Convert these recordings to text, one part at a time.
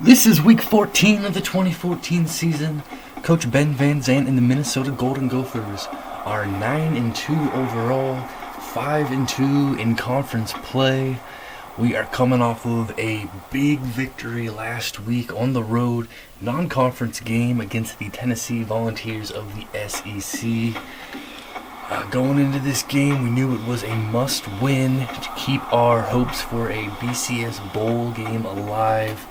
This is week 14 of the 2014 season. Coach Ben Van Zandt and the Minnesota Golden Gophers are 9-2 overall, 5-2 in conference play. We are coming off of a big victory last week on the road, non-conference game against the Tennessee Volunteers of the SEC. Going into this game, we knew it was a must-win to keep our hopes for a BCS Bowl game alive.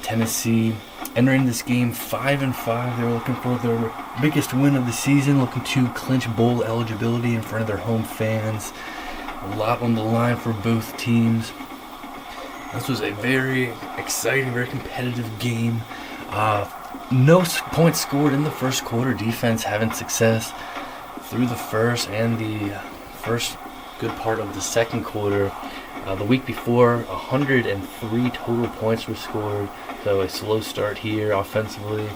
Tennessee entering this game 5-5. They're looking for their biggest win of the season, looking to clinch bowl eligibility in front of their home fans. A lot on the line for both teams. This was a very exciting, very competitive game. No points scored in the first quarter. Defense having success through the first and the first good part of the second quarter. The week before, 103 total points were scored, so a slow start here offensively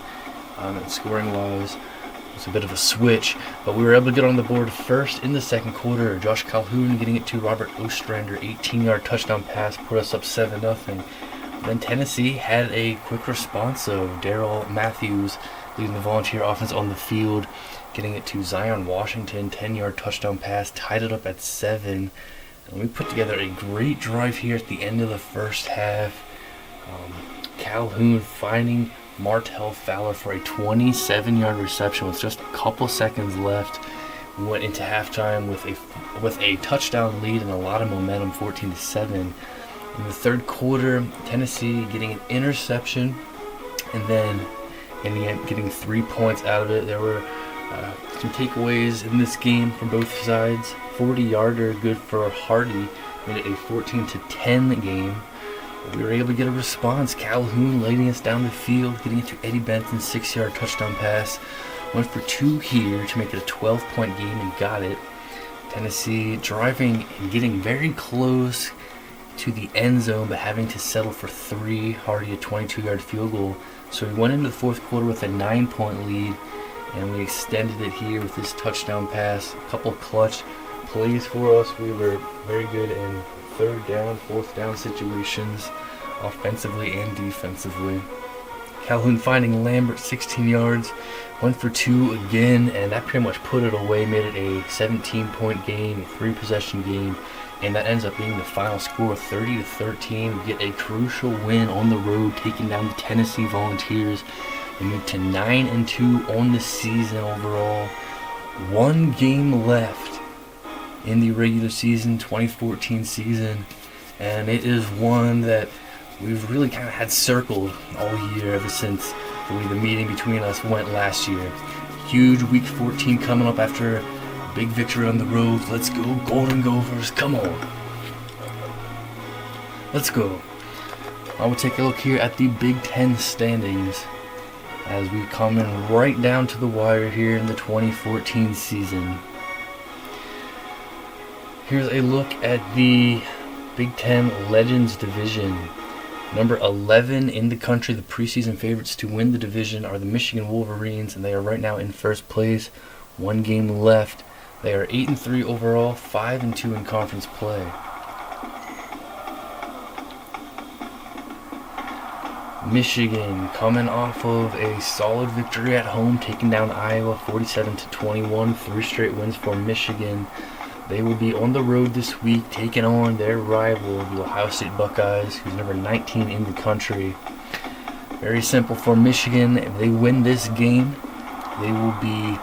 and scoring-wise. It was a bit of a switch, but we were able to get on the board first in the second quarter. Josh Calhoun getting it to Robert Ostrander, 18-yard touchdown pass, put us up 7-0. Then Tennessee had a quick response, so Darrell Matthews leading the Volunteer offense on the field, getting it to Zion Washington, 10-yard touchdown pass, tied it up at 7. And we put together a great drive here at the end of the first half. Calhoun finding Martell Fowler for a 27-yard reception with just a couple seconds left. We went into halftime with a touchdown lead and a lot of momentum, 14-7. In the third quarter, Tennessee getting an interception and then ending up getting 3 points out of it. There were some takeaways in this game from both sides. 40-yarder good for Hardy, made it a 14-10 game. We were able to get a response. Calhoun leading us down the field, getting it to Eddie Benson's 6-yard touchdown pass. Went for 2 here to make it a 12-point game and got it. Tennessee driving and getting very close to the end zone, but having to settle for 3. Hardy a 22-yard field goal. So we went into the fourth quarter with a 9-point lead, and we extended it here with this touchdown pass. A couple clutch plays for us. We were very good in third down, fourth down situations, offensively and defensively. Calhoun finding Lambert 16 yards, went for 2 again, and that pretty much put it away, made it a 17-point game, a 3-possession game, and that ends up being the final score, 30-13. We get a crucial win on the road, taking down the Tennessee Volunteers. We move to 9-2 on the season overall. 1 game left in the regular season, 2014 season, and it is one that we've really kind of had circled all year ever since the way the meeting between us went last year. Huge week 14 coming up after a big victory on the road. Let's go Golden Gophers, come on. Let's go. I will take a look here at the Big Ten standings as we come in right down to the wire here in the 2014 season. Here's a look at the Big Ten Legends Division. Number 11 in the country, the preseason favorites to win the division are the Michigan Wolverines, and they are right now in first place. 1 game left. They are 8-3 overall, 5-2 in conference play. Michigan coming off of a solid victory at home, taking down Iowa 47-21. 3 straight wins for Michigan. They will be on the road this week, taking on their rival, the Ohio State Buckeyes, who's number 19 in the country. Very simple for Michigan. If they win this game, they will be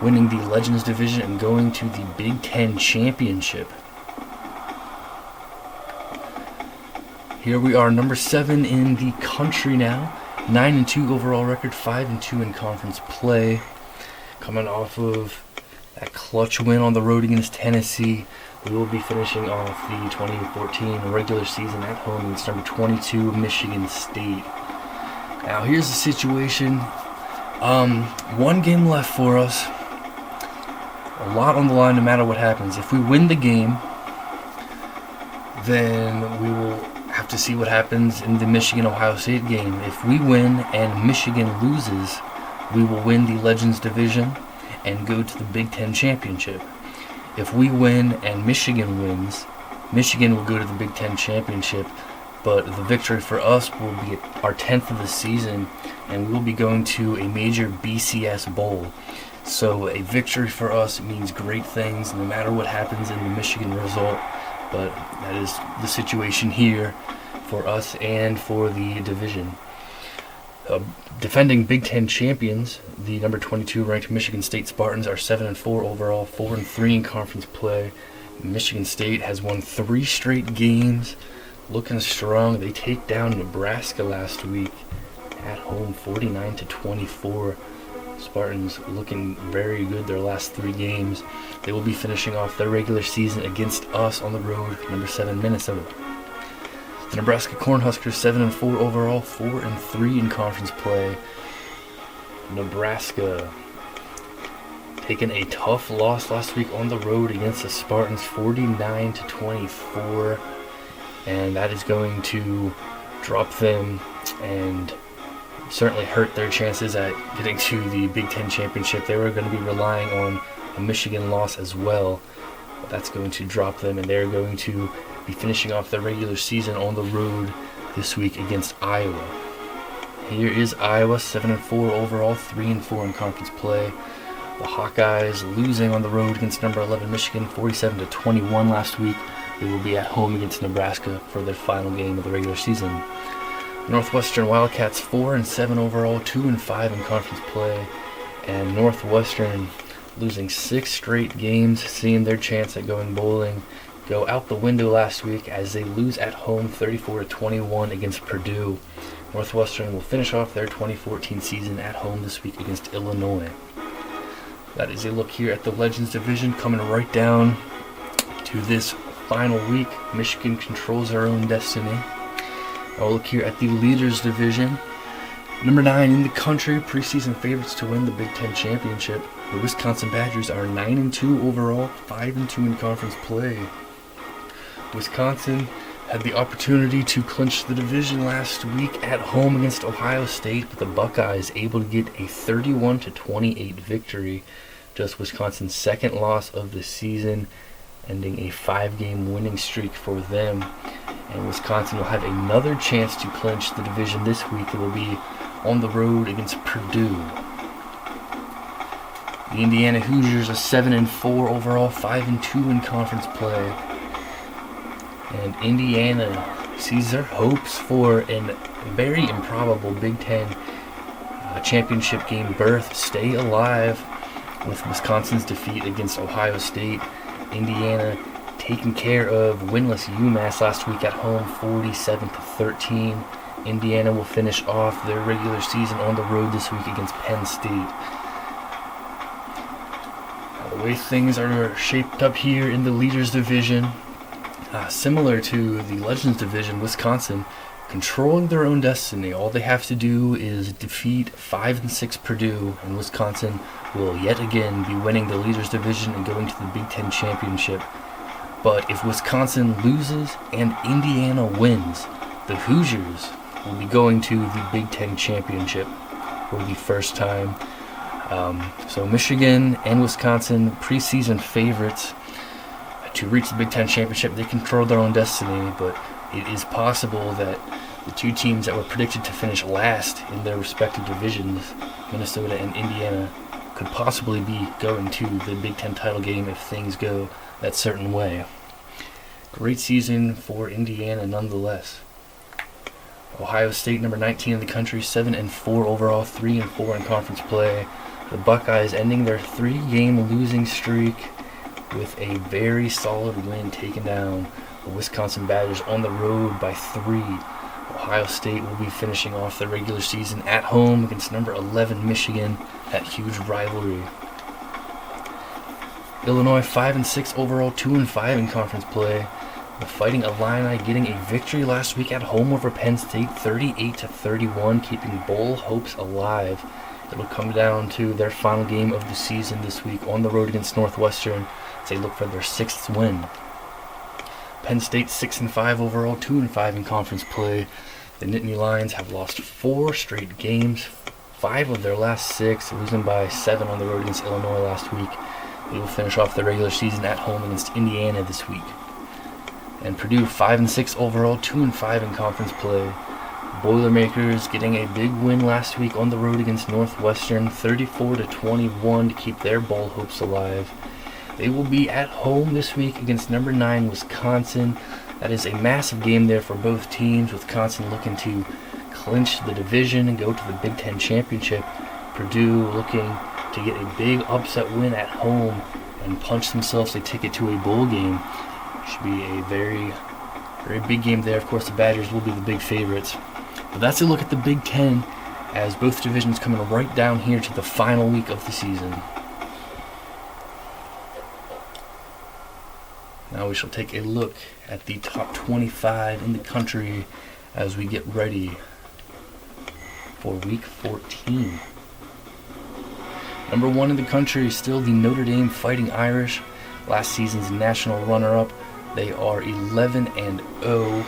winning the Legends Division and going to the Big Ten Championship. Here we are, number 7 in the country now. 9-2 overall record, 5-2 in conference play. Coming off of that clutch win on the road against Tennessee, we will be finishing off the 2014 regular season at home against number 22 Michigan State. Now here's the situation. 1 game left for us. A lot on the line no matter what happens. If we win the game, then we will have to see what happens in the Michigan-Ohio State game. If we win and Michigan loses, we will win the Legends Division and go to the Big Ten Championship. If we win and Michigan wins, Michigan will go to the Big Ten Championship. but the victory for us will be our 10th of the season, and we will be going to a major BCS bowl. So a victory for us means great things no matter what happens in the Michigan result, but that is the situation here for us and for the division. Defending Big Ten champions, the number 22 ranked Michigan State Spartans are 7-4 overall, 4-3 in conference play. Michigan State has won 3 straight games, looking strong. They take down Nebraska last week at home, 49-24. Spartans looking very good their last 3 games. They will be finishing off their regular season against us on the road, number 7 Minnesota. The Nebraska Cornhuskers 7-4 overall, 4-3 in conference play. Nebraska taking a tough loss last week on the road against the Spartans, 49-24, and that is going to drop them and certainly hurt their chances at getting to the Big Ten championship. They were going to be relying on a Michigan loss as well. But that's going to drop them, and they're going to be finishing off their regular season on the road this week against Iowa. Here is Iowa, 7-4 overall, 3-4 in conference play. The Hawkeyes losing on the road against number 11 Michigan, 47-21 last week. They will be at home against Nebraska for their final game of the regular season. Northwestern Wildcats 4-7 overall, 2-5 in conference play, and Northwestern losing 6 straight games, seeing their chance at going bowling go out the window last week as they lose at home 34-21 against Purdue. Northwestern will finish off their 2014 season at home this week against Illinois. That is a look here at the Legends Division, coming right down to this final week. Michigan controls their own destiny. I'll look here at the Leaders Division. Number 9 in the country, preseason favorites to win the Big Ten championship. The Wisconsin Badgers are 9-2 overall, 5-2 in conference play. Wisconsin had the opportunity to clinch the division last week at home against Ohio State, but the Buckeyes able to get a 31-28 victory. Just Wisconsin's second loss of the season, ending a 5-game winning streak for them. And Wisconsin will have another chance to clinch the division this week. It will be on the road against Purdue. The Indiana Hoosiers are 7-4 overall, 5-2 in conference play. And Indiana sees their hopes for a very improbable Big Ten championship game berth stay alive with Wisconsin's defeat against Ohio State. Indiana taking care of winless UMass last week at home, 47-13. Indiana will finish off their regular season on the road this week against Penn State. Now, the way things are shaped up here in the Leaders Division, similar to the Legends Division, Wisconsin controlling their own destiny. All they have to do is defeat 5-6 Purdue, and Wisconsin will yet again be winning the Leaders Division and going to the Big Ten championship. But if Wisconsin loses and Indiana wins, the Hoosiers will be going to the Big Ten championship for the first time. So Michigan and Wisconsin, preseason favorites to reach the Big Ten championship. They control their own destiny, but it is possible that the two teams that were predicted to finish last in their respective divisions, Minnesota and Indiana, could possibly be going to the Big Ten title game if things go that certain way. Great season for Indiana nonetheless. Ohio State, number 19 in the country, 7-4 overall, 3-4 in conference play. The Buckeyes ending their 3-game losing streak with a very solid win, taking down the Wisconsin Badgers on the road by 3. Ohio State will be finishing off their regular season at home against number 11 Michigan, that huge rivalry. Illinois 5-6 overall, 2-5 in conference play. The Fighting Illini getting a victory last week at home over Penn State, 38-31, keeping bowl hopes alive. It'll come down to their final game of the season this week on the road against Northwestern as they look for their 6th win. Penn State 6-5 overall, 2-5 in conference play. The Nittany Lions have lost 4 straight games, 5 of their last 6, losing by 7 on the road against Illinois last week. They will finish off their regular season at home against Indiana this week. And Purdue 5-6 overall, 2-5 in conference play. Boilermakers getting a big win last week on the road against Northwestern, 34-21 to keep their bowl hopes alive. They will be at home this week against number 9 Wisconsin. That is a massive game there for both teams. Wisconsin looking to clinch the division and go to the Big Ten championship. Purdue looking to get a big upset win at home and punch themselves a ticket to a bowl game. Should be a very, very big game there. Of course, the Badgers will be the big favorites. But that's a look at the Big Ten as both divisions coming right down here to the final week of the season. Now we shall take a look at the top 25 in the country as we get ready for Week 14. Number 1 in the country is still the Notre Dame Fighting Irish, last season's national runner-up. They are 11-0,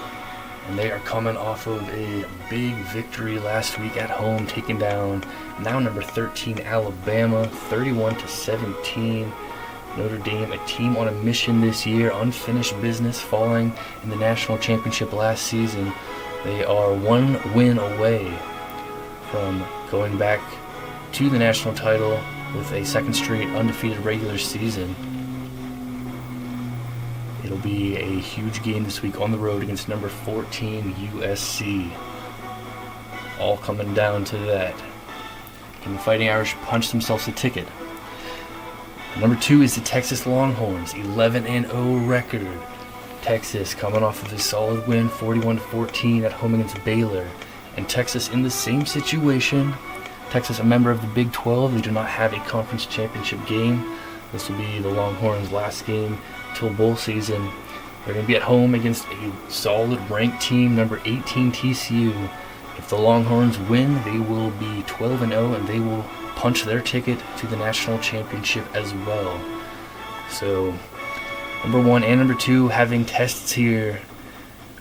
and they are coming off of a big victory last week at home, taking down now number 13 Alabama, 31-17. Notre Dame, a team on a mission this year, unfinished business, falling in the national championship last season. They are 1 win away from going back to the national title with a second straight undefeated regular season. It'll be a huge game this week on the road against number 14 USC. All coming down to that. Can the Fighting Irish punch themselves a ticket? Number 2 is the Texas Longhorns, 11-0 record. Texas coming off of a solid win, 41-14 at home against Baylor. And Texas in the same situation. Texas, a member of the Big 12, they do not have a conference championship game. This will be the Longhorns' last game till bowl season. They're going to be at home against a solid ranked team, number 18 TCU. If the Longhorns win, they will be 12-0 and they will punch their ticket to the national championship as well. So, number 1 and number 2 having tests here,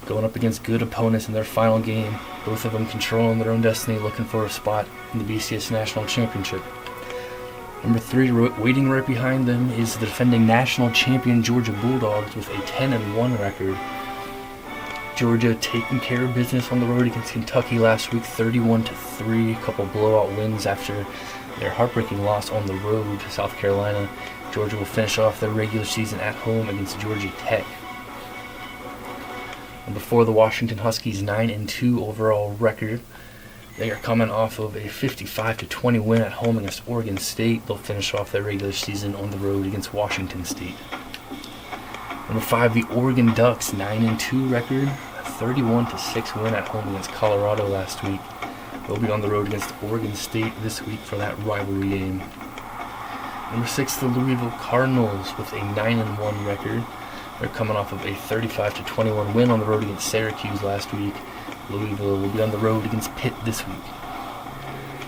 going up against good opponents in their final game. Both of them controlling their own destiny, looking for a spot in the BCS National Championship. Number 3, waiting right behind them, is the defending national champion Georgia Bulldogs with a 10-1 record. Georgia taking care of business on the road against Kentucky last week, 31-3. A couple blowout wins after their heartbreaking loss on the road to South Carolina. Georgia will finish off their regular season at home against Georgia Tech. Number 4, the Washington Huskies, 9-2 overall record. They are coming off of a 55-20 win at home against Oregon State. They'll finish off their regular season on the road against Washington State. Number 5, the Oregon Ducks, 9-2 record, a 31-6 win at home against Colorado last week. They'll be on the road against Oregon State this week for that rivalry game. Number 6, the Louisville Cardinals with a 9-1 record. They're coming off of a 35-21 win on the road against Syracuse last week. Louisville will be on the road against Pitt this week.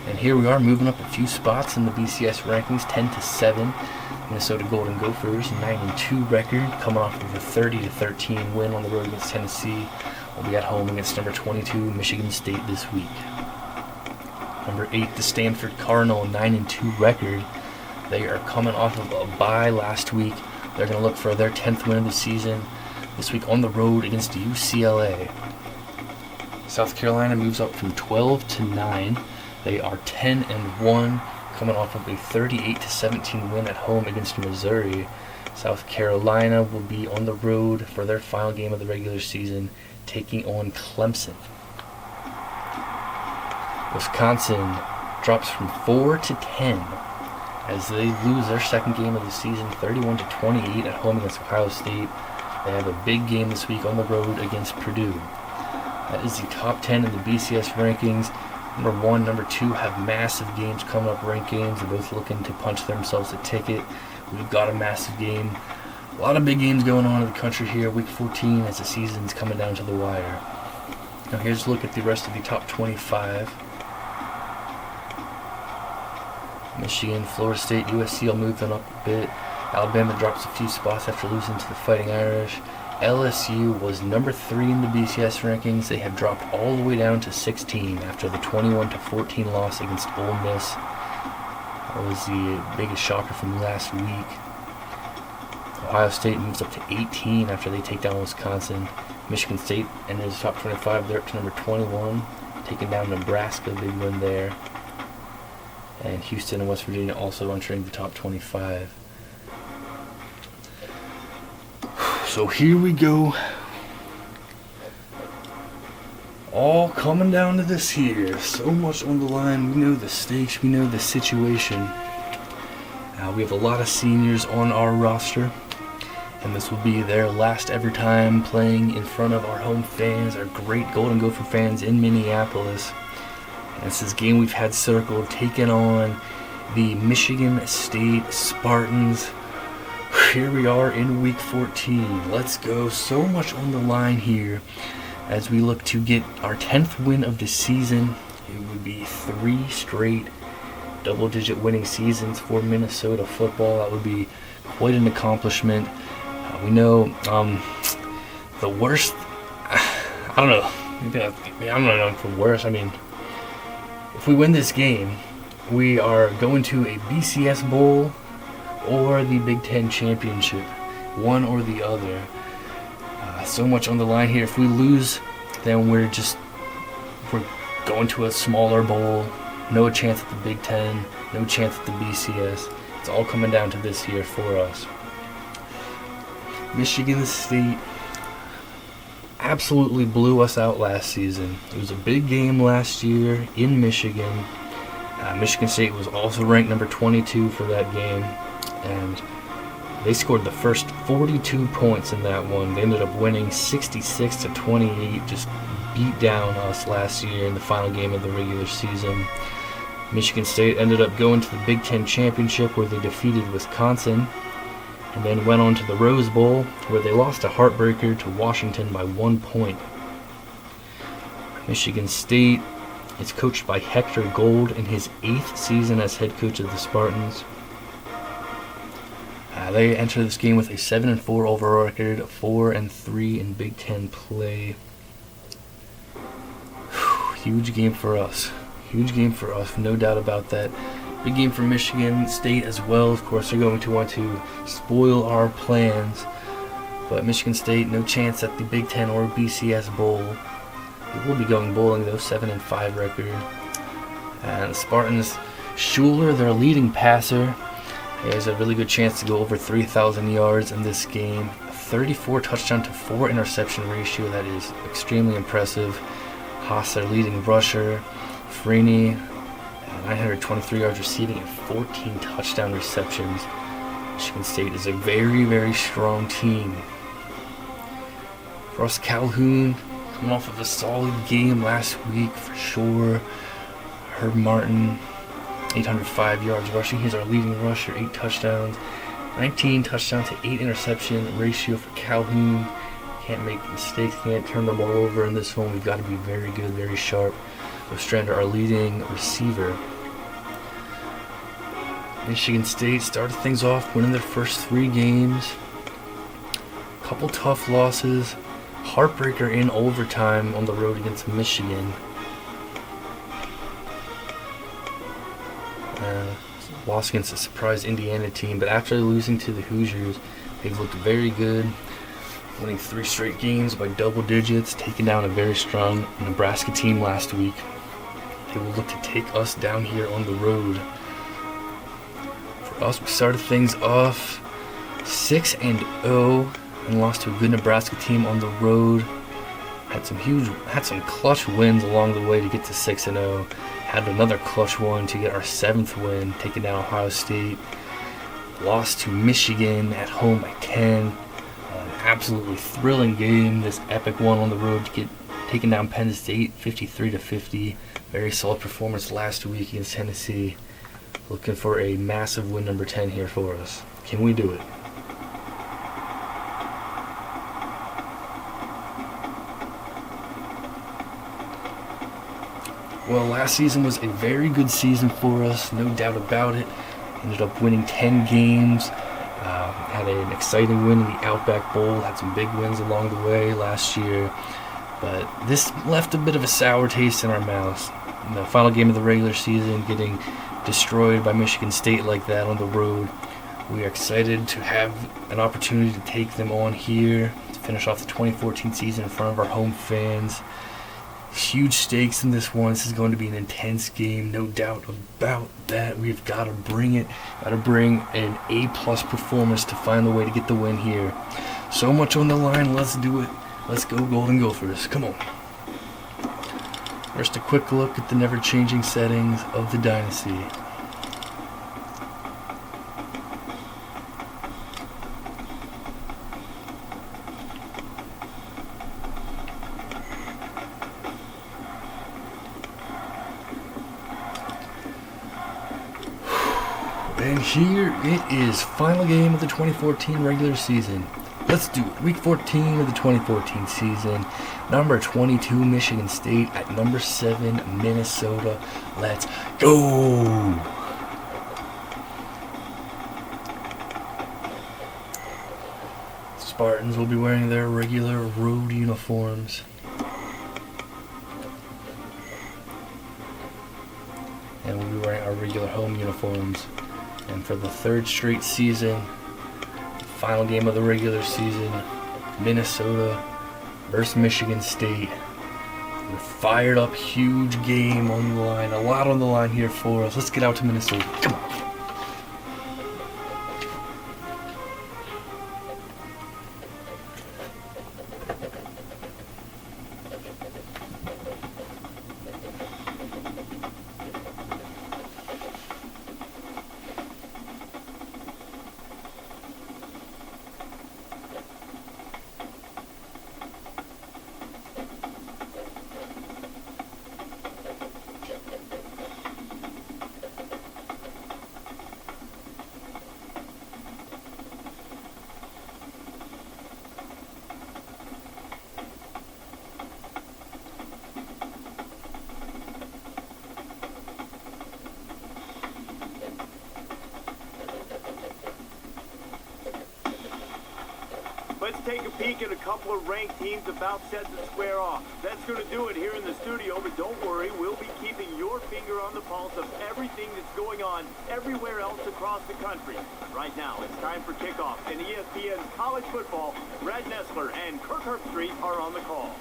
And here we are, moving up a few spots in the BCS rankings, 10-7. Minnesota Golden Gophers, 9-2 record, coming off of a 30-13 win on the road against Tennessee. Will be at home against number 22 Michigan State this week. Number 8, the Stanford Cardinal, 9-2 record. They are coming off of a bye last week. They're going to look for their 10th win of the season this week on the road against UCLA. South Carolina moves up from 12-9. They are 10-1, coming off of a 38-17 win at home against Missouri. South Carolina will be on the road for their final game of the regular season, taking on Clemson. Wisconsin drops from 4-10 as they lose their second game of the season, 31-28 at home against Ohio State. They have a big game this week on the road against Purdue. That is the top 10 in the BCS rankings. Number 1, number 2 have massive games coming up, ranked games. They're both looking to punch themselves a ticket. We've got a massive game. A lot of big games going on in the country here, Week 14, as the season's coming down to the wire. Now here's a look at the rest of the top 25. Michigan, Florida State, USC all moving up a bit. Alabama drops a few spots after losing to the Fighting Irish. LSU was number 3 in the BCS rankings. They have dropped all the way down to 16 after the 21-14 loss against Ole Miss. That was the biggest shocker from last week. Ohio State moves up to 18 after they take down Wisconsin. Michigan State enters the top 25. They're up to number 21, taking down Nebraska, big win there. And Houston and West Virginia also entering the top 25. So here we go. All coming down to this here. So much on the line. We know the stakes. We know the situation. We have a lot of seniors on our roster, and this will be their last ever time playing in front of our home fans, our great Golden Gopher fans in Minneapolis. And this is a game we've had circled, taking on the Michigan State Spartans. Here we are in week 14. Let's go. So much on the line here as we look to get our 10th win of the season. It would be 3 straight double-digit winning seasons for Minnesota football. That would be quite an accomplishment. We know the worst. I don't know. I'm not known for worse. I mean, if we win this game, we are going to a BCS Bowl or the Big Ten Championship, one or the other. So much on the line here. If we lose, then we're going to a smaller bowl. No chance at the Big Ten, no chance at the BCS. It's all coming down to this here for us. Michigan State absolutely blew us out last season. It was a big game last year in Michigan. Michigan State was also ranked number 22 for that game, and they scored the first 42 points in that one. They ended up winning 66-28, just beat down us last year in the final game of the regular season. Michigan State ended up going to the Big Ten Championship where they defeated Wisconsin, and then went on to the Rose Bowl where they lost a heartbreaker to Washington by 1 point. Michigan State is coached by Hector Gold in his 8th season as head coach of the Spartans. They enter this game with a 7-4 overall record, 4-3 in Big Ten play. Huge game for us. Huge game for us, no doubt about that. Big game for Michigan State as well. Of course, they're going to want to spoil our plans. But Michigan State, no chance at the Big Ten or BCS Bowl. They will be going bowling, though, 7-5 record. And the Spartans, Schuler, their leading passer, he has a really good chance to go over 3,000 yards in this game. A 34 touchdown to 4 interception ratio. That is extremely impressive. Haas, their leading rusher. Freeney, 923 yards receiving and 14 touchdown receptions. Michigan State is a very, very strong team. Ross Calhoun, coming off of a solid game last week for sure. Herb Martin, 805 yards rushing. He's our leading rusher, 8 touchdowns. 19 touchdown to 8 interception ratio for Calhoun. Can't make mistakes, can't turn the ball over in this one. We've got to be very good, very sharp. Ostrander, our leading receiver. Michigan State started things off winning their first 3 games. Couple tough losses. Heartbreaker in overtime on the road against Michigan. Lost against a surprise Indiana team, but after losing to the Hoosiers, they've looked very good. Winning 3 straight games by double digits, taking down a very strong Nebraska team last week. They will look to take us down here on the road. For us, we started things off 6-0 and lost to a good Nebraska team on the road. Had some clutch wins along the way to get to 6-0. Had another clutch one to get our 7th win, taking down Ohio State. Lost to Michigan at home by 10. An absolutely thrilling game, this epic one on the road to get taken down Penn State 53-50. Very solid performance last week against Tennessee. Looking for a massive win number 10 here for us. Can we do it? Well, last season was a very good season for us, no doubt about it. Ended up winning 10 games. Had an exciting win in the Outback Bowl. Had some big wins along the way last year. But this left a bit of a sour taste in our mouths. In the final game of the regular season, getting destroyed by Michigan State like that on the road We are excited to have an opportunity to take them on here to finish off the 2014 season in front of our home fans. Huge stakes in this one. This is going to be an intense game, no doubt about that. We've got to bring it. Got to bring an A-plus performance to find the way to get the win here. So much on the line. Let's do it. Let's go Golden Gophers. Come on. First, a quick look at the never-changing settings of the dynasty. And here it is, final game of the 2014 regular season. Let's do it. Week 14 of the 2014 season. Number 22, Michigan State at number 7, Minnesota. Let's go! Spartans will be wearing their regular road uniforms. And we'll be wearing our regular home uniforms. And for the third straight season, final game of the regular season, Minnesota versus Michigan State. We're fired up, huge game on the line, a lot on the line here for us. Let's get out to Minnesota. Come on. Let's take a peek at a couple of ranked teams about set to square off. That's going to do it here in the studio, but don't worry, we'll be keeping your finger on the pulse of everything that's going on everywhere else across the country. But right now, it's time for kickoff, and ESPN's college football. Brad Nessler and Kirk Herbstreit are on the call.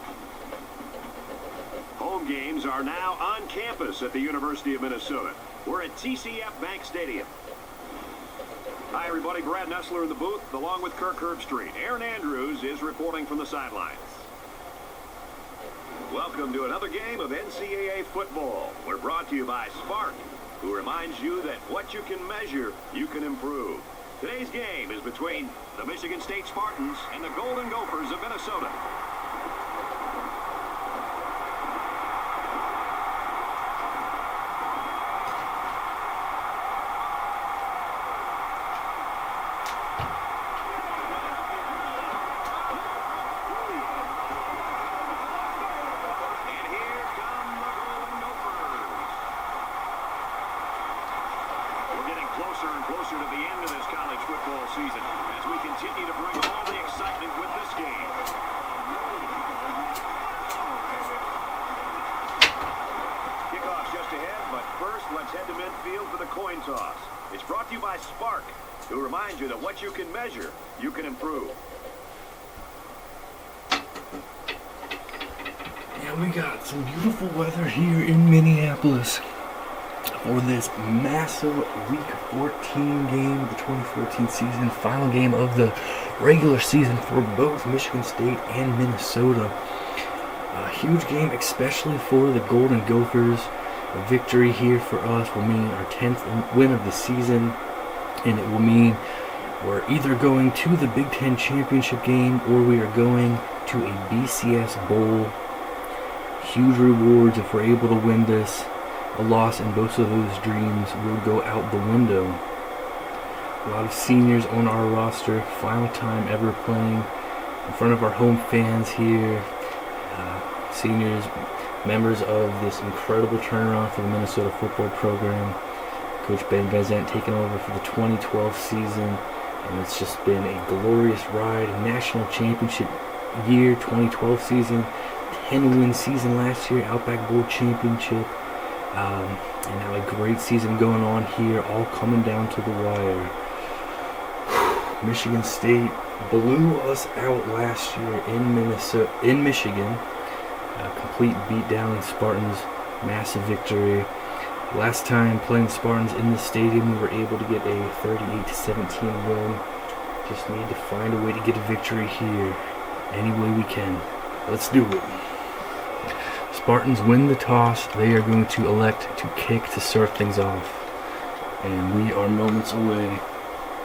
Home games are now on campus at the University of Minnesota. We're at TCF Bank Stadium. Hi, everybody. Brad Nessler in the booth, along with Kirk Herbstreit. Aaron Andrews is reporting from the sidelines. Welcome to another game of NCAA football. We're brought to you by Spark, who reminds you that what you can measure, you can improve. Today's game is between the Michigan State Spartans and the Golden Gophers of Minnesota. Closer and closer to the end of this college football season as we continue to bring all the excitement with this game. Kickoff's just ahead, but first let's head to midfield for the coin toss. It's brought to you by Spark, who reminds you that what you can measure, you can improve. Yeah, we got some beautiful weather here in Minneapolis for this massive Week 14 game of the 2014 season, final game of the regular season for both Michigan State and Minnesota. A huge game, especially for the Golden Gophers. A victory here for us will mean our 10th win of the season, and it will mean we're either going to the Big Ten championship game or we are going to a BCS bowl. Huge rewards if we're able to win this. A loss in both of those dreams will go out the window. A lot of seniors on our roster, final time ever playing in front of our home fans here. Seniors, members of this incredible turnaround for the Minnesota football program. Coach Ben Vazant taking over for the 2012 season, and it's just been a glorious ride. A national championship year, 2012 season, 10-win season last year, Outback Bowl championship. And now a great season going on here, all coming down to the wire. Michigan State blew us out last year in Michigan. Complete beatdown in Spartans, massive victory. Last time playing the Spartans in the stadium, we were able to get a 38-17 win. Just need to find a way to get a victory here, any way we can. Let's do it. Spartans win the toss. They are going to elect to kick to start things off. And we are moments away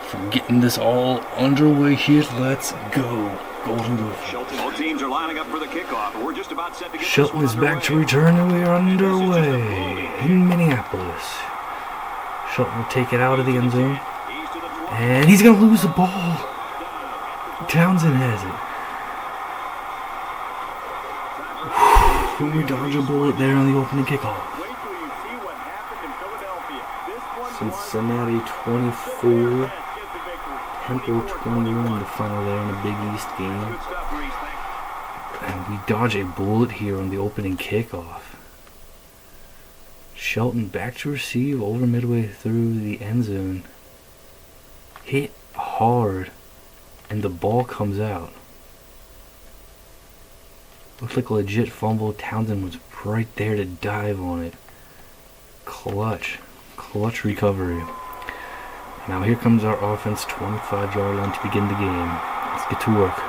from getting this all underway here. Let's go. Golden Gophers. Both teams are lining up for the kickoff. We're just about set to get Shelton is back to return, and we are underway in Minneapolis. Shelton will take it out of the end zone. And he's going to lose the ball. Townsend has it. Whew, we dodge a bullet there on the opening kickoff. Cincinnati 24, Temple 21, the final there in the Big East game. And we dodge a bullet here on the opening kickoff. Shelton back to receive over midway through the end zone. Hit hard, and the ball comes out. Looks like a legit fumble. Townsend was right there to dive on it. Clutch recovery. Now here comes our offense, 25-yard line to begin the game. Let's get to work.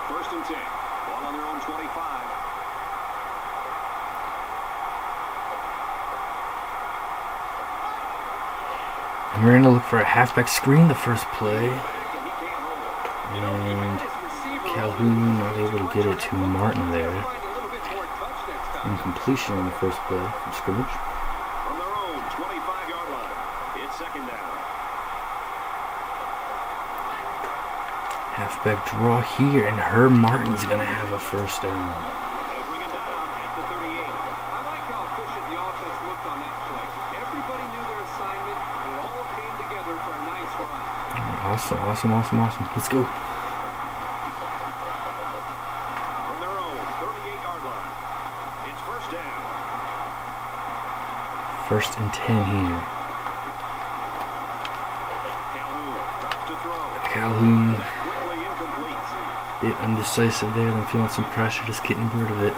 First and 10. Ball on their own 25. And we're going to look for a halfback screen the first play. And Calhoun not able to get it to Martin there. Incompletion on the first play from scrimmage. From their own 25-yard line. It's second down. Halfback draw here, and Herb Martin's going to have a first down. They bring it down at the 38. I like how efficient the offense looked on that play. Everybody knew their assignment, and it all came together for a nice run. Awesome. Let's go. From their own 38-yard line. It's first down. First and 10 here. Calhoun drops to throw. Calhoun, Quickly incomplete. bit undecisive there, then feeling some pressure, just getting rid of it.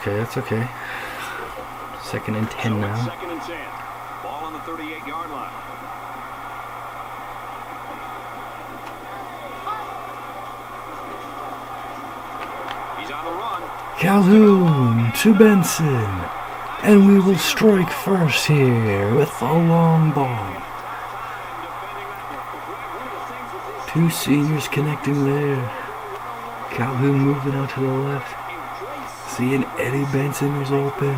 That's okay. Second and 10 So now. it's second and 10. Ball on the 38-yard line. He's on the run. Calhoun to Benson. And we will strike first here with a long ball. Two seniors connecting there. Calhoun moving out to the left. Seeing Eddie Benson was open.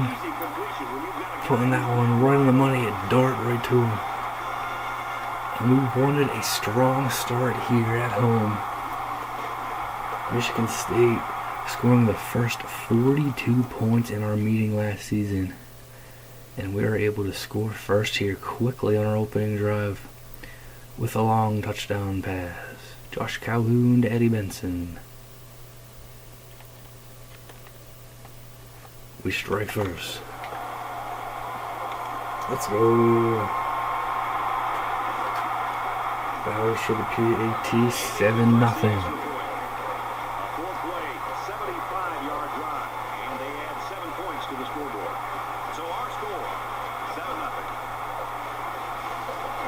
Putting that one right on the money, a dart right to him. And we wanted a strong start here at home. Michigan State scoring the first 42 points in our meeting last season. And we were able to score first here quickly on our opening drive with a long touchdown pass. Josh Calhoun to Eddie Benson. We strike first. Let's go. Bowers for the PAT, 7-0. A four-play, 75-yard drive, and they add 7 points to the scoreboard. So our score, 7-0.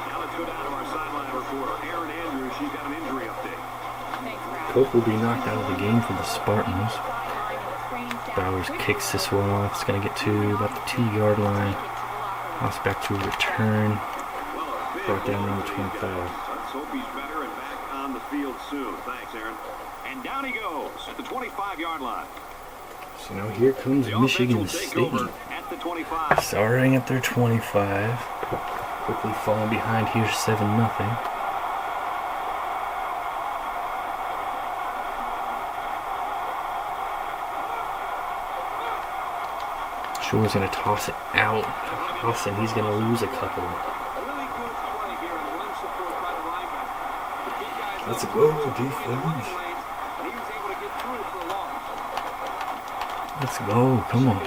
Now let's go down to our sideline reporter, Aaron Andrews. She's got an injury update. Cope will be knocked out of the game for the Spartans. Bowers kicks this one off. It's going to get to about the 2-yard line. Bounce back to a return. Brought down around the 25. Let's hope he's better and back on the field soon. Thanks, Aaron. And down he goes at the 25-yard line. So now here comes The Michigan offense will take State. over at the 25. Starting at their 25. Quickly falling behind here, 7-0. Shul's going to toss it out. Austin, he's going to lose a couple. Really good play here and run support by the linebacker. The big guys Let's up go, in the defense. lanes, and he was able to get through for a loss. Let's go. Come on.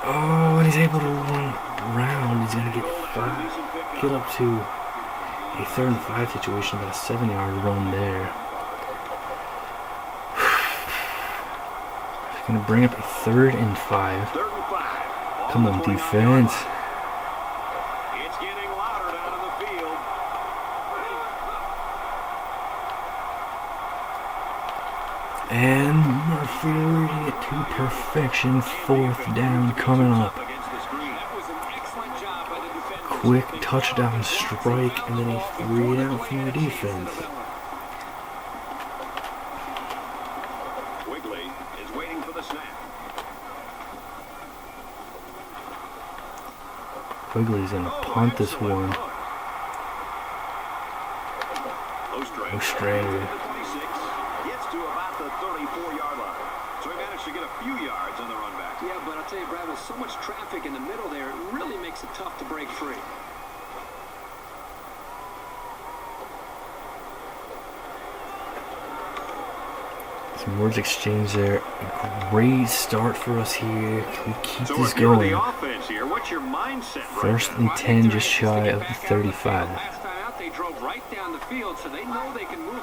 Oh, and he's able to run around. He's going to get up to a 3rd and 5 situation, about a 7-yard run there. He's going to bring up a 3rd and 5. Come on, defense. It's getting louder down in the field. And Murphy reading it to perfection. 4th down coming up. Quick touchdown strike, and then a 3 out from the defense. Wiggly is waiting for the snap. Quigley's going to punt this one. Ostrander. Gets to about the 34-yard line. So he managed to get a few yards on the run back. Yeah, but I'll tell you, Brad, with so much traffic in the middle there, it really makes it tough to break free. Some words exchanged there. A great start for us here. Can we keep this if you're going? the offense here, what's your mindset? 1st and 10, just shy of the 35. Last time out, they drove right down the field, so they know they can move it.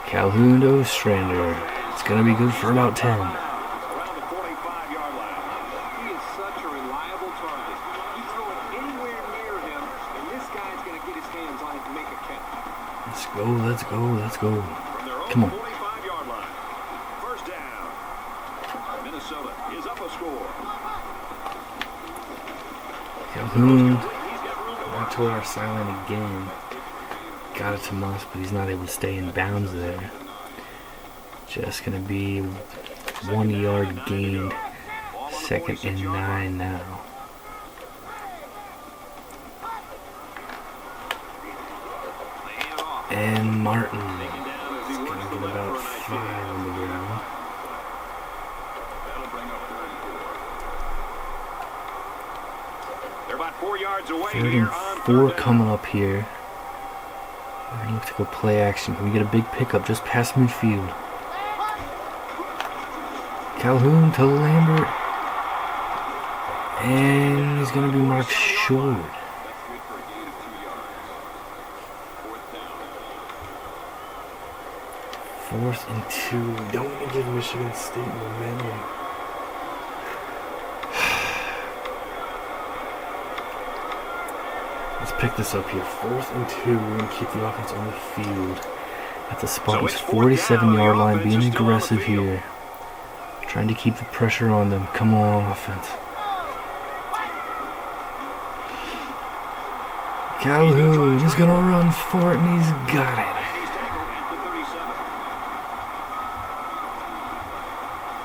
Calhoun to Ostrander. It's going to be good for about 10. Around the 45-yard line. He is such a reliable target. You throw it anywhere near him, and this guy's going to get his hands on it to make a catch. Let's go, let's go, let's go. From their own Come on. 45-yard line. 1st down. Minnesota is up a score. Calhoun. Not toward our sideline again. Got it to Moss, but he's not able to stay in bounds there. Just going to be 1 yard gained. 2nd and 9 now. And Martin. It's going to get about 5 on the ground. They're about 4 yards away 3rd here and on 4 3rd coming up here. We're going to look to go play action. Can we get a big pickup just past midfield? Calhoun to Lambert. And he's going to be marked short. Fourth and 2. We don't want to give Michigan State momentum. Let's pick this up here. 4th and 2. We're going to keep the offense on the field. At the spot, it's 47-yard line. Being aggressive here. Trying to keep the pressure on them. Come on, offense. Calhoun is going to run for it, and he's got it.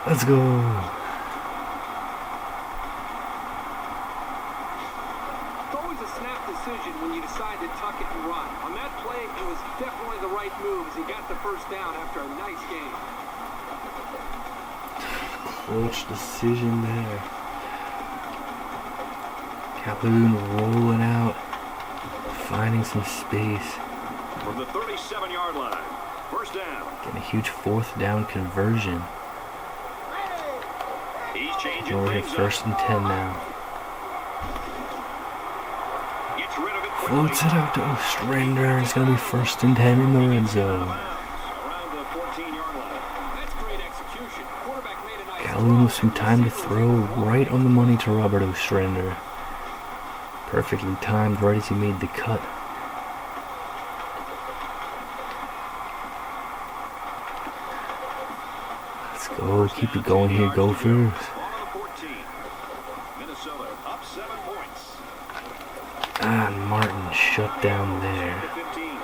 Let's go. It's always a snap decision when you decide to tuck it and run. On that play, it was definitely the right move as he got the 1st down after a nice game. Clutch decision there. Calhoun rolling out, finding some space. From the 37-yard line. 1st down. Getting a huge 4th down conversion. He's changing We're at things 1st and 10 now. Gets rid of it quickly. Floats it out to Ostrander. It's going to be 1st and 10 in the red zone. Around the 14-yard line. That's great execution. Quarterback made a nice Calhoun with some time to throw right on the money to Robert Ostrander. Perfectly timed right as he made the cut. Let's go. Keep it going here. Go first. Ball on the 14. Minnesota up 7 points. And Martin shut down there. 15.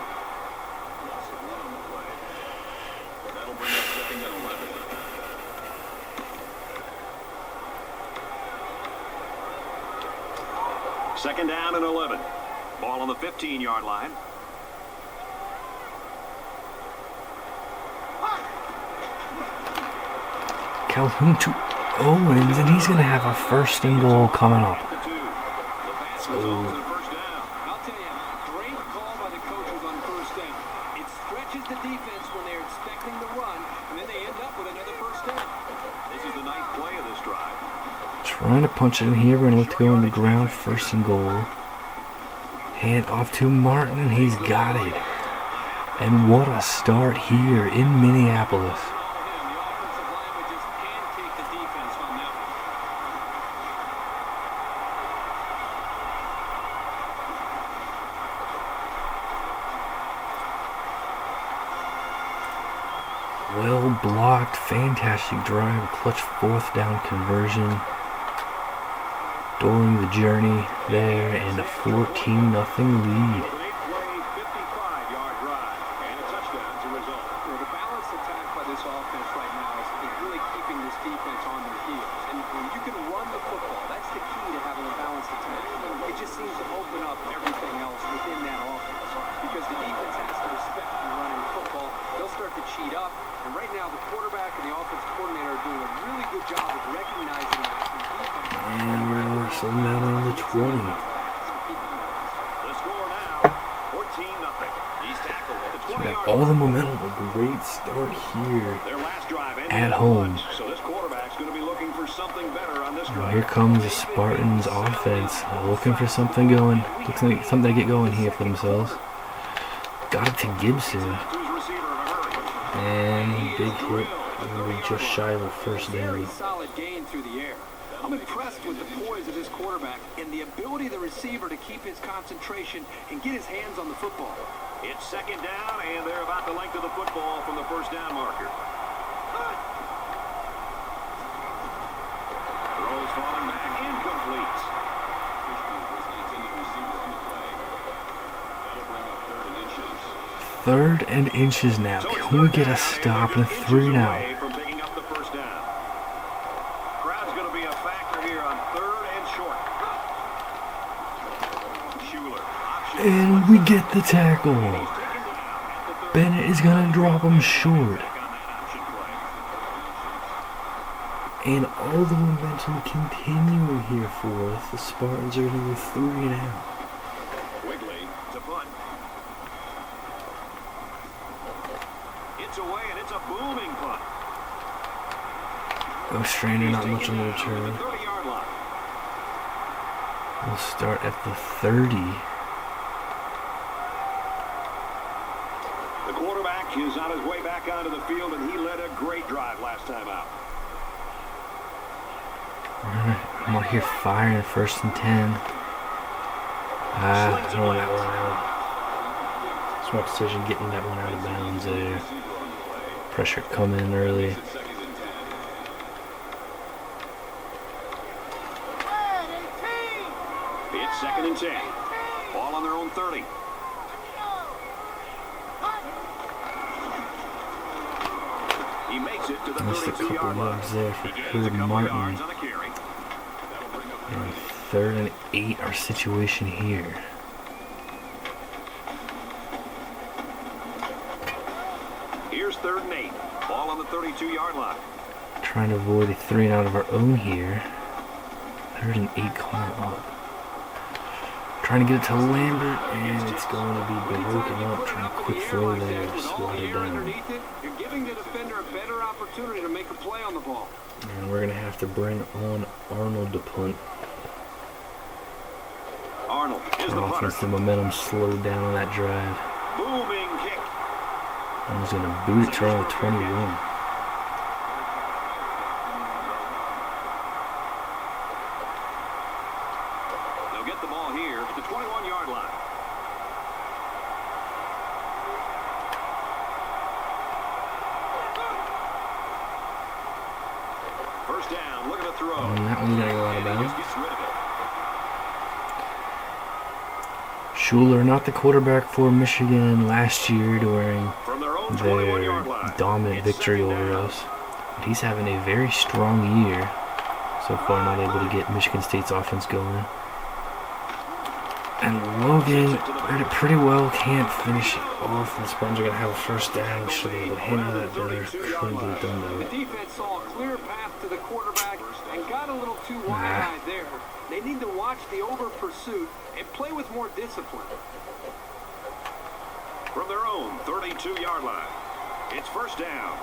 That'll bring up 2nd and 11. Second down and 11. Ball on the 15-yard line. Calhoun to Owens, and he's going to have a 1st and goal coming up. The pass was over to the 1st down. I'll tell you, great call by the coaches on 1st down. It stretches the defense when they're expecting the run, and then they end up with another first down. This is the ninth play of this drive. Trying to punch it in here. We're going to look to go on the ground, first and goal. Hand off to Martin, and he's got it. And what a start here in Minneapolis. Well blocked, fantastic drive, clutch fourth down conversion. During the journey there, and a 14-0 lead. An 8-play, 55-yard drive, and a touchdown to result. The balanced attack by this offense right now is really keeping this defense on their heels. And when you can run the football, that's the key to having a balanced attack. It just seems to open up everything else within that offense. Because the defense has to respect when you're running the football. They'll start to cheat up. And right now, the quarterback and the offensive coordinator are doing a really good job of recognizing that. And we're selling out on the 20. The score now, 14-0. He's tackled at the 20-yard line. All the momentum, a great start here Their last drive at home. So this quarterback's going to be looking for something better on this drive. Here comes the Spartans offense, looking for something going. Looks like something to get going here for themselves. Got it to Gibson. And big hit. We're just shy of a first down. Solid gain through the air. I'm impressed with the poise of this quarterback and the ability of the receiver to keep his concentration and get his hands on the football. It's second down, and they're about the length of the football from the first down marker. Throws falling back, incomplete. Third and inches now. Can we get a stop and a 3 now? And we get the tackle. Bennett is going to drop him short. And all the momentum continuing here for us. The Spartans are going to go 3 now. Wiggly to punt. It's away, and it's a booming punt. Go Strainer, not much on the return. 30-yard line. We'll start at the 30. The quarterback is on his way back onto the field, and he led a great drive last time out. Alright, I'm out here firing first and 10. Throwing that one out. Smart decision getting that one out of bounds there. Pressure coming in early. It's second and 10. Ball on their own 30. He makes it to the 32-yard line. There for Herb Martin. And 3rd and 8, our situation here. Here's 3rd and 8. Ball on the 32-yard line. Trying to avoid a 3 and out of our own here. 3rd and 8 coming up. Trying to get it to Lambert, and it's going to be broken up. Trying to quick throw there to slide it down. You're giving the defender a better opportunity to make a play on the ball. And we're going to have to bring on Arnold to punt. Arnold is the punter. The momentum slowed down on that drive. Booming kick. Arnold's going to boot it to around the 21. They'll get the ball here at the 21-yard line. First down, look at the throw. And that one's going to go out of bounds. Schuler, not the quarterback for Michigan last year during their dominant victory over us. But he's having a very strong year so far, not able to get Michigan State's offense going. And Logan read it pretty well, can't finish it off. The Spartans are going to have a first down. Should be able to handle that better. Couldn't get it done though. The defense saw a clear path to the quarterback and got a little too wide-eyed there. They need to watch the over-pursuit and play with more discipline. From their own 32-yard line. It's first down.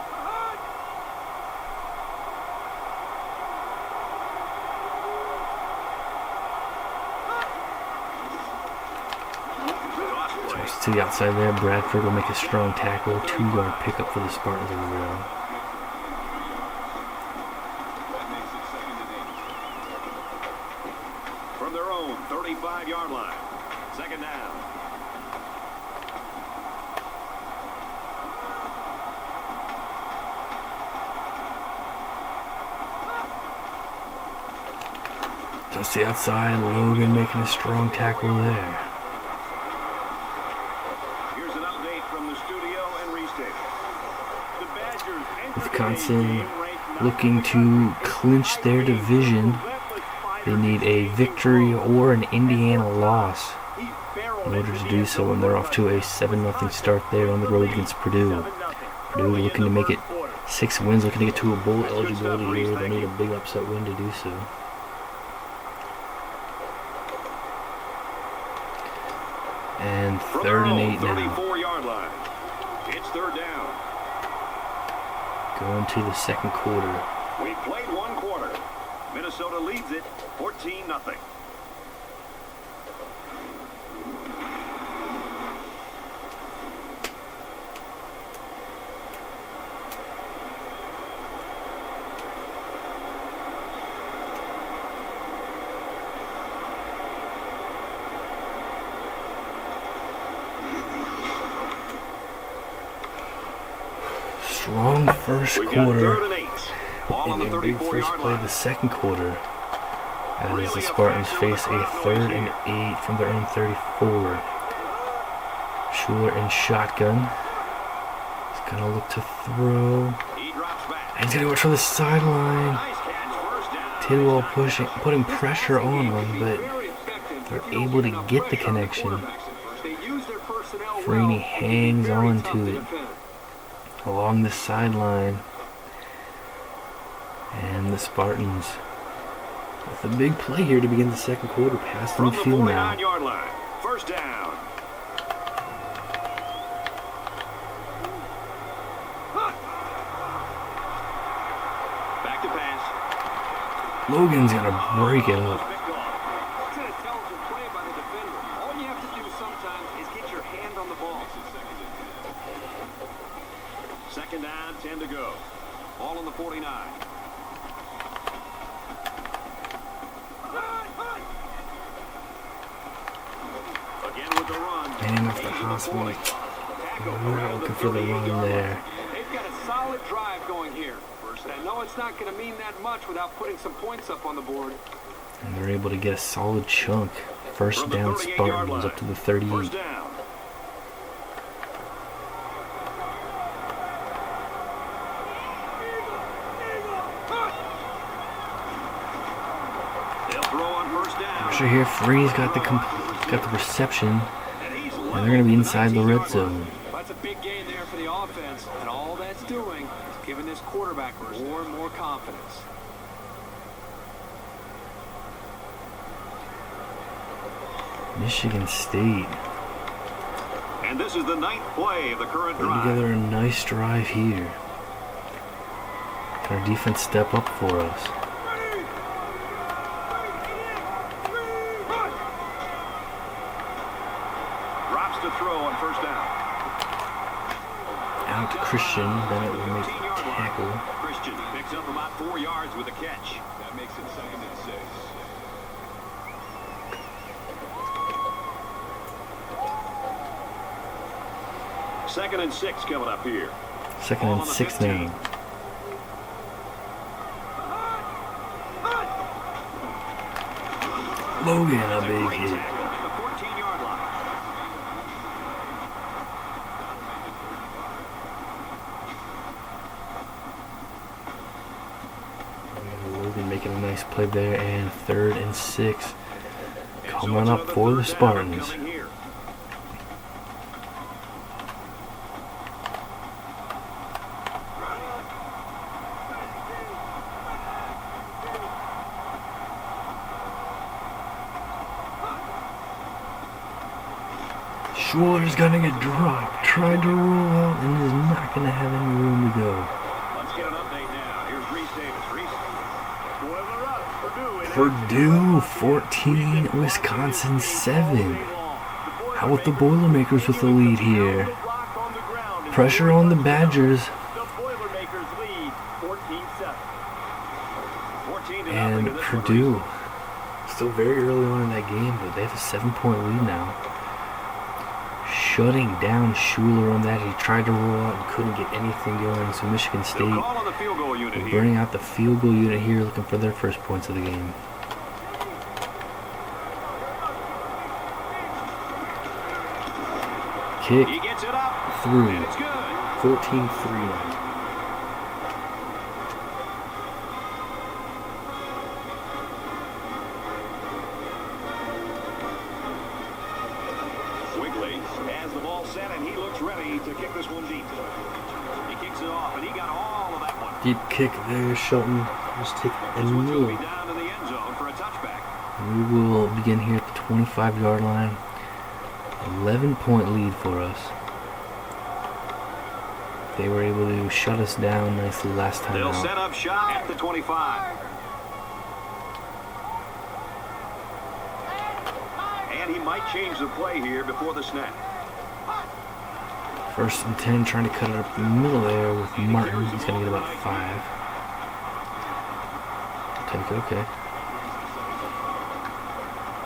Toss to the outside there. Bradford will make a strong tackle. 2-yard pickup for the Spartans over there. From their own 35-yard line. Second down. Toss to the outside. Logan making a strong tackle there. Here's an update from the studio and restate. The Badgers enter Wisconsin today's game ranked looking to clinch their division. They need a victory or an Indiana loss in order to do so, and they're off to a 7-0 start there on the road against Purdue. Purdue looking to make it 6 wins, looking to get to a bowl eligibility here. They need a big upset win to do so. And 3rd and 8 now. 34-yard line. It's third down. Going to the second quarter. We played one quarter. Minnesota leads it 14-0. Strong first We've got quarter. 3rd and 8. Ball on the And a big first 34-yard play of line. the second quarter as the Spartans face a 3rd and 8 from their own 34. Schuler in shotgun. He's going to look to throw. He drops back. And he's going to go for the sideline. Nice catch. First down. Tidwell putting pressure on him, but they're able to get the connection. Freeney hangs on to it along the sideline. And the Spartans with a big play here to begin the second quarter. Past From the midfield now. 49-yard line. First down. Back to pass. Logan's going to break it up. Picked off. It's an intelligent play by the defender. All you have to do sometimes is get your hand on the ball. Second down, 10 to go. Ball on the 49. Again with the run. And off the hospital. We're looking for the run there. They've got a solid drive going here. I know it's not going to mean that much without putting some points up on the board. And they're able to get a solid chunk. First From the down 38-yard Spartans line. up to the 38. First down. They'll throw on first down. Pressure here. Free's got the reception. And they're going to be inside the red zone. That's a big gain there for the offense, and all that's doing is giving this quarterback more and more confidence. Michigan State And this is the 9th play of the current putting drive. together a nice drive here. Can our defense step up for us? Drops to throw on first down. Out to Christian. Bennett will make 13-yard the line. tackle. Christian picks up about 4 yards with a catch. That makes it 2nd and 6. Second and 6 coming up here. Second Ball and on the 6 15. now. Logan, a big Great hit. tackle at the 14-yard line. Logan making a nice play there, and 3rd and 6 And coming it's up another for the third down Spartans. coming here. Schuler's gonna get dropped. Tried to roll out and is not gonna have any room to go. Let's get an update now. Here's Reese Davis. Reese. Boiler up. Purdue 14, Wisconsin 7. How about the Boilermakers with the lead here? Pressure on the Badgers. The Boilermakers lead 14-7. And Purdue, still very early on in that game, but they have a 7-point lead now. Shutting down Schuler on that. He tried to roll out and couldn't get anything going. So Michigan State will bring out the field goal unit here, looking for their first points of the game. Kick through. 14-3 now. Has the ball set, and he looks ready to kick this one deep. He kicks it off, and he got all of that one. Deep kick there, Shelton. Just take a kneel. Down to the end zone for a touchback. We will begin here at the 25-yard line. 11-point lead for us. They were able to shut us down nicely last time They'll out. set up shop at the 25. And he might change the play here before the snap. 1st and 10, trying to cut it up the middle there with Martin. He's going to get about 5. Take it, okay.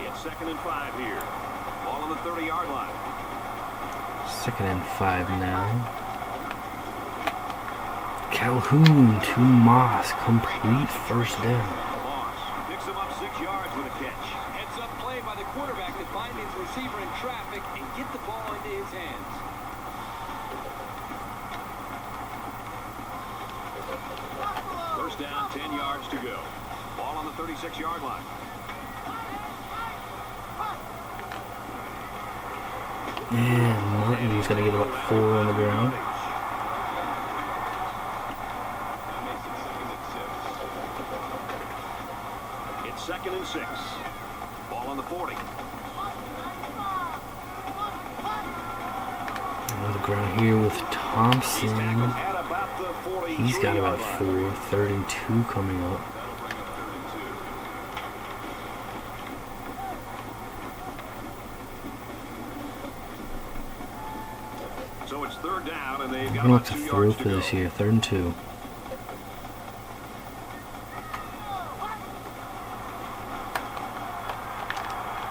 It's 2nd and 5 here. Ball on the 30-yard line. 2nd and 5 now. Calhoun to Moss. Complete first down. Moss picks him up 6 yards with a catch. Heads up play by the quarterback to find his receiver in traffic and get the ball into his hands. First down, 10 yards to go. Ball on the 36-yard line. And Martin, he's going to get about 4 on the ground. It's 2nd and 6. Ball on the 40. On the ground here with Thompson. At about the 43 He's got about 4. 3rd and 2 coming up. So it's 3rd down, and they've got I'm going about to 2 throw yards for to go. this here. 3rd and 2.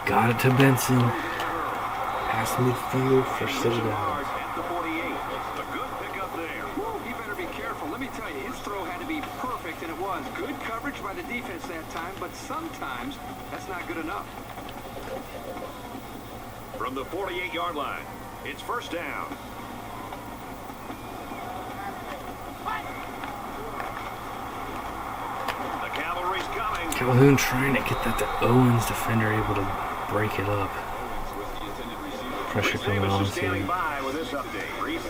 Got it to Benson. Pass midfield for 7 down. At the 48. A good pickup there. You better be careful. Let me tell you, his throw had to be perfect, and it was. Good coverage by the defense that time, but sometimes that's not good enough. From the 48-yard line, it's 1st down. The cavalry's coming. Calhoun trying to get that to Owens. Defender able to break it up. Pressure Reese coming Davis on is standing here. by with this update. Reese.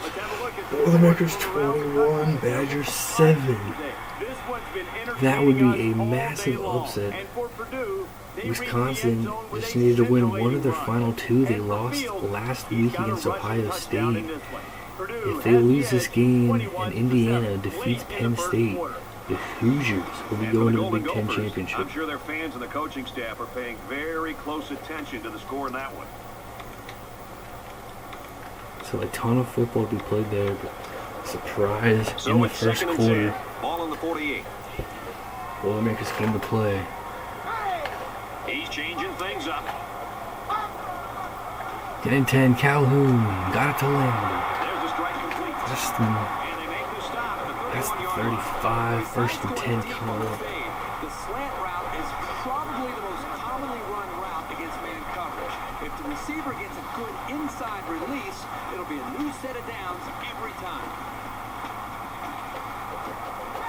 Let's have a look at Boilermakers 21, Badgers 7. This one's been That would be entertaining a us all massive day long. upset. And for Purdue, they reached the Wisconsin end zone with just a needed to win one scintillating of their run. final 2. They And for lost Fields, last he's week got a against rushing Ohio touchdown State. in this one. Purdue If they has the lose this edge, game 21 and to Indiana 7, defeats late in Penn the first State, quarter. the Hoosiers will be And for going the to the Golden Big Ten Gophers, Championship. I'm sure their fans and the coaching staff are paying very close attention to the score in that one. So a ton of football to be played there, but surprise So in the it's first 2nd and quarter. 10. Ball on the 48. Boilermakers came to play. He's changing things up. Get in 10, Calhoun. Got it to Lambert. There's a strike complete. Preston. And they make the stop at the That's the 31-yard line. 35. 1st and 10 coming up. The slant route is probably the most commonly run route against man coverage. If the receiver gets a good inside release, it'll be a new set of downs every time.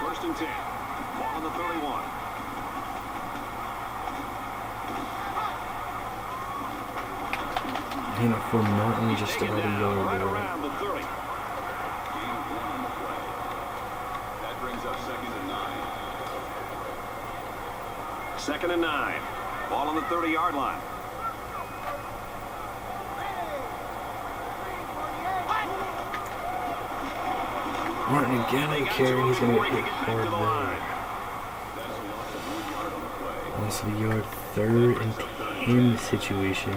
1st and 10. Ball on the 31. You know, for Martin, just Taken about a down yard right there. around the 30. That brings up 2nd and 9. 2nd and 9. Ball on the 30-yard line. Martin again on the carry. He's going to get hit hard there. Loss of a yard, 3rd and 10 situation.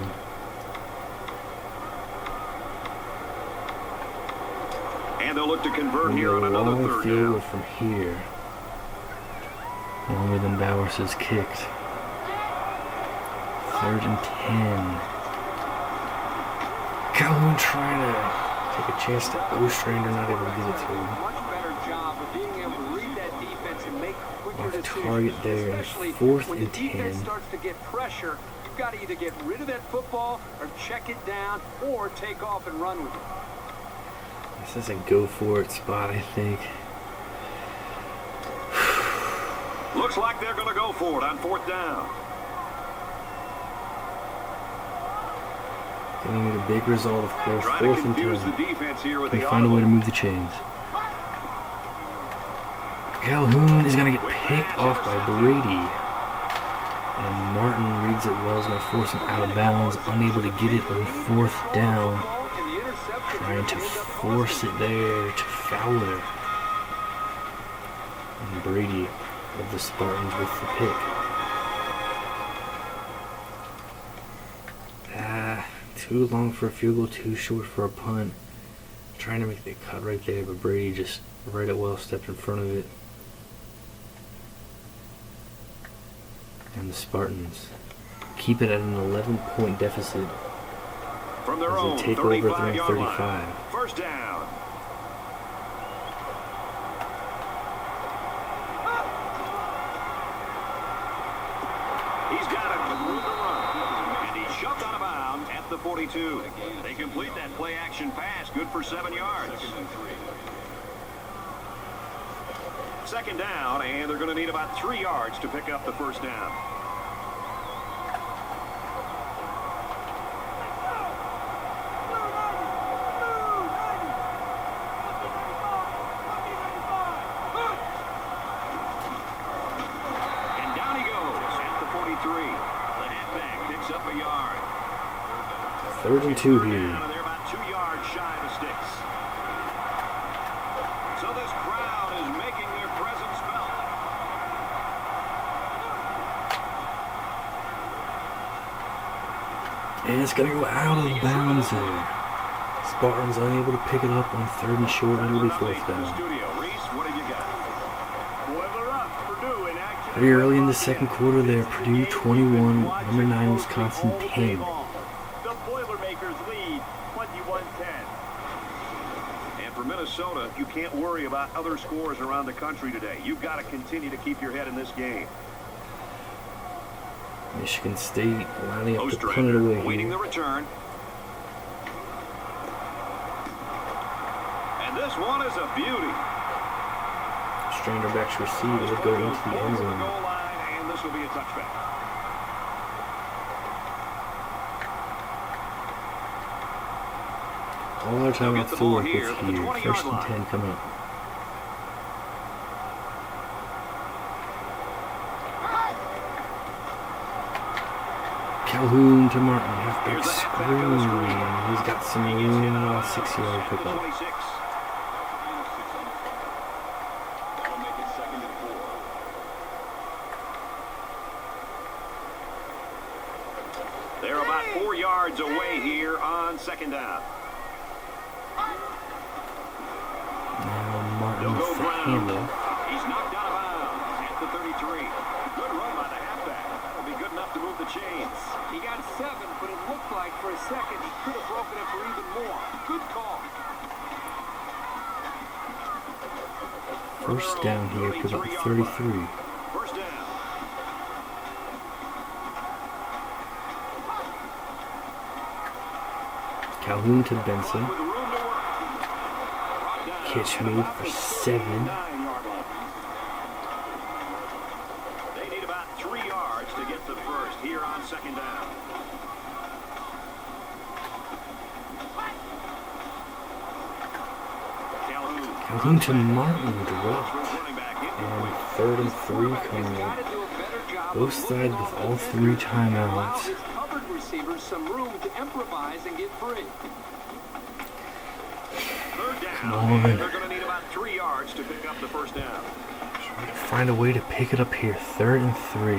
And they'll look to convert here on another third field down. from here. Longer than Bowers has kicked. 3rd and 10. Calhoun trying to take a chance to Ostrander, not able to get it to him. Much better job of being able to read that defense and make quicker Off decisions. target there, Especially 4th when and the defense 10. starts to get pressure, you've got to either get rid of that football or check it down or take off and run with it. This is a go for it spot, I think. Looks like they're going to go for it on 4th down. Getting a big result, of course. Trying to 4th and confuse the 10. defense here with They the find a way to audible. move the chains. Calhoun is going to get picked off by Brady. And Martin reads it well. Is going to force him out of bounds. Unable to get it on 4th down. Trying to force it there to Fowler. And Brady of the Spartans with the pick. Too long for a field goal, too short for a punt. Trying to make the cut right there, but Brady just right at well stepped in front of it. And the Spartans keep it at an 11-point deficit From their as own they take over at their own 35-yard 35. line. 1st down. He's got it with room to run. And he's shoved out of bounds at the 42. They complete that play action pass. Good for 7 yards. 2nd down, and they're going to need about 3 yards to pick up the 1st down. And down he goes at the 43. The halfback picks up a yard. 3rd and 2 here. Down, and they're about 2 yards shy of the sticks. So this crowd is making their presence felt. And it's going to go out of bounds there. Spartans unable to pick it up on 3rd and short, and it'll be 4th down. Studio. Reese, what have you got? Boiler up. Purdue in action. Pretty early in the 2nd quarter there, Purdue 21, number 9 Wisconsin 10. The Boilermakers lead 21-10. And for Minnesota, you can't worry about other scores around the country today. You've got to continue to keep your head in this game. Michigan State lining up to punt it Ostrander away waiting the here. return. And this one is a beauty. Strander backs receive, it'll go into the end Over the zone. goal line, and this will be a touchback. All our time They'll at get the ball 4 here gets at the here. 20-yard 1st and line. 10 coming up. Calhoun to Martin, halfback Here's the halfback on the screen. screen. He's got some He gets room, in and about out 6-yard at the pickup. 26. That'll make it 2nd and 4. They're about 4 yards away here on 2nd down. Now Martin They'll go with the Brown. handle. He's knocked out of bounds at the 33. Good run by the halfback. That'll be good enough to move the chains. He got 7, but it looked like for a second he could have broken it for even more. Good call. 1st down here to about 33. 1st down. Calhoun to Benson. With room to work. Brought down Catch at made about for the 7. 9-yard line. They need about 3 yards to get the 1st here on 2nd down. Calhoun to Martin drop. Running back in. And 3rd and 3 coming up. Both sides with all 3 timeouts. His covered receivers some room to improvise and get free. 3rd down. Come on. And they're going to need about about 3 yards to pick up the first down. Trying to find a way to pick it up here. 3rd and 3.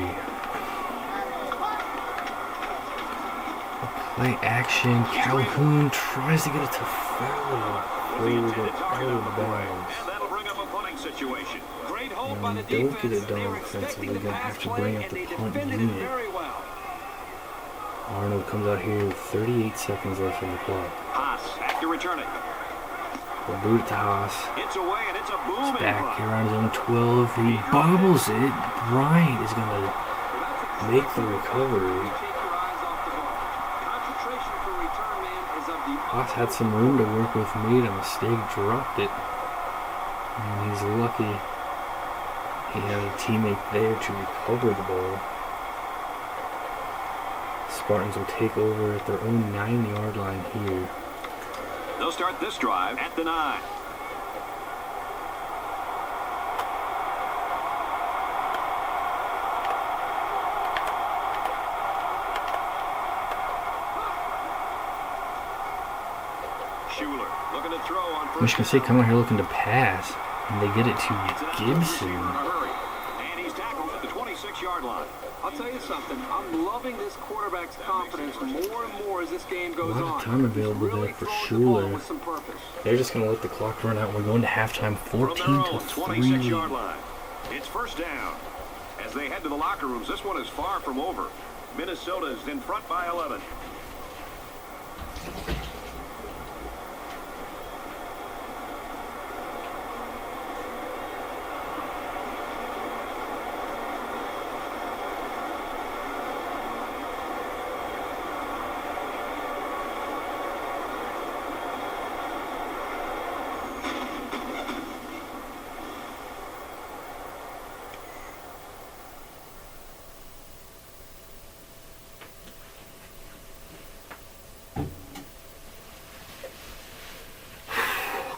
Play action. Calhoun tries to get it to Farrell. Throws it out of bounds. And that'll bring up a punting situation. Great hold by the Don't defense. get it They done were offensively. expecting They're the going to pass have to play, bring up and the they punt defended it unit. very well. Arnold comes out here with 38 seconds left on the clock. Haas back to return it. We'll boot it to Haas. It's away, and it's a booming Back here punt. on his own 12. He bobbles it. Bryant is going to make the recovery. Take your eyes off the ball. Concentration for return man is of the Haas had some room to work with, made a mistake, dropped it. And he's lucky he had a teammate there to recover the ball. Spartans will take over at their own 9-yard line here. They'll start this drive at the 9. Schuler looking to throw on first Michigan State coming out here looking to pass, and they get it to Gibson. And he's tackled at the 26-yard line. I'll tell you something. I'm loving this quarterback's confidence more and more as this game goes A on. lot of time available He's really there for throwing the ball Schuler. with some purpose. They're just going to let the clock run out. We're going to halftime, From their 14 own to 3. 26-yard line. It's first down. As they head to the locker rooms, this one is far from over. Minnesota's in front by 11.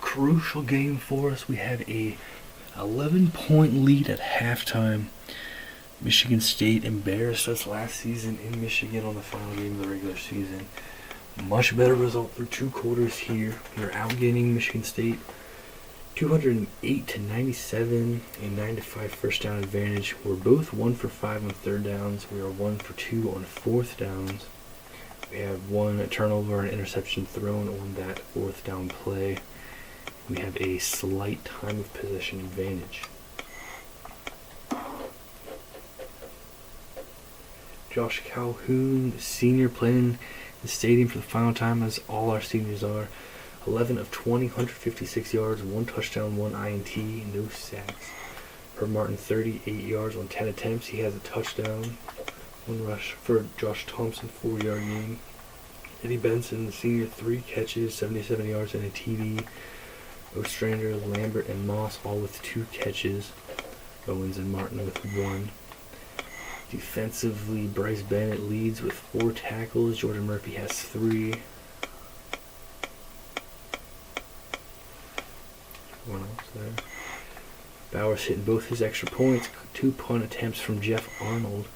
Crucial game for us. We have a 11-point lead at halftime. Michigan State embarrassed us last season in Michigan on the final game of the regular season. Much better result through 2 quarters here. We're outgaining Michigan State 208 to 97, a 9-5 first down advantage. We're both 1 for 5 on 3rd downs. We are 1 for 2 on 4th downs. We have 1 turnover and interception thrown on that 4th down play. We have a slight time of possession advantage. Josh Calhoun, the senior, playing in the stadium for the final time, as all our seniors are. 11 of 20, 156 yards, 1 touchdown, 1 INT, no sacks. Herb Martin, 38 yards on 10 attempts. He has a touchdown. 1 rush for Josh Thompson, 4-yard game. Eddie Benson, the senior, 3 catches, 77 yards, and a TD. Ostrander, Lambert, and Moss all with 2 catches. Owens and Martin with 1. Defensively, Bryce Bennett leads with 4 tackles. Jordan Murphy has 3. One else there. Bowers hitting both his extra points. 2 punt attempts from Jeff Arnold.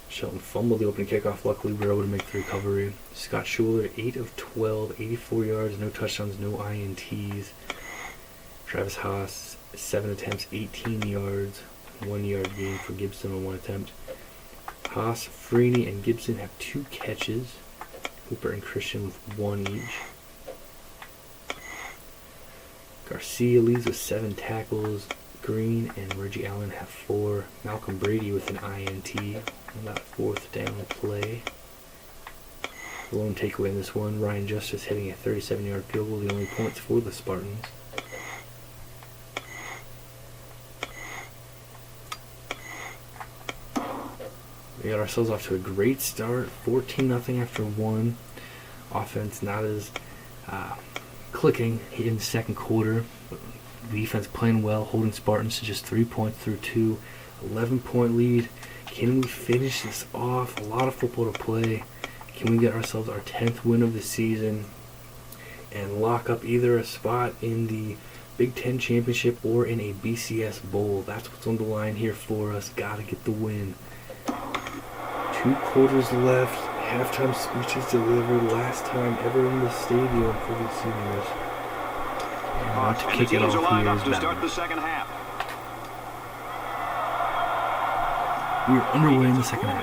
Shelton fumbled the opening kickoff. Luckily, we were able to make the recovery. Scott Schuler, 8 of 12, 84 yards, no touchdowns, no INTs. Travis Haas, 7 attempts, 18 yards, 1 yard gain for Gibson on 1 attempt. Haas, Freeney, and Gibson have 2 catches. Hooper and Christian with 1 each. Garcia leads with 7 tackles. Green and Reggie Allen have 4. Malcolm Brady with an INT on that 4th down play. The lone takeaway in this one, Ryan Justice hitting a 37-yard field goal, the only points for the Spartans. We got ourselves off to a great start, 14-0 after 1. Offense not as clicking in the second quarter. Defense playing well, holding Spartans to just 3 points through 2. 11-point lead. Can we finish this off? A lot of football to play. Can we get ourselves our 10th win of the season and lock up either a spot in the Big Ten Championship or in a BCS Bowl? That's what's on the line here for us. Gotta get the win. 2 quarters left. halftime speeches delivered last time ever in the stadium for the seniors. And about to kick it off here is to start the second half. We're underway in the second half.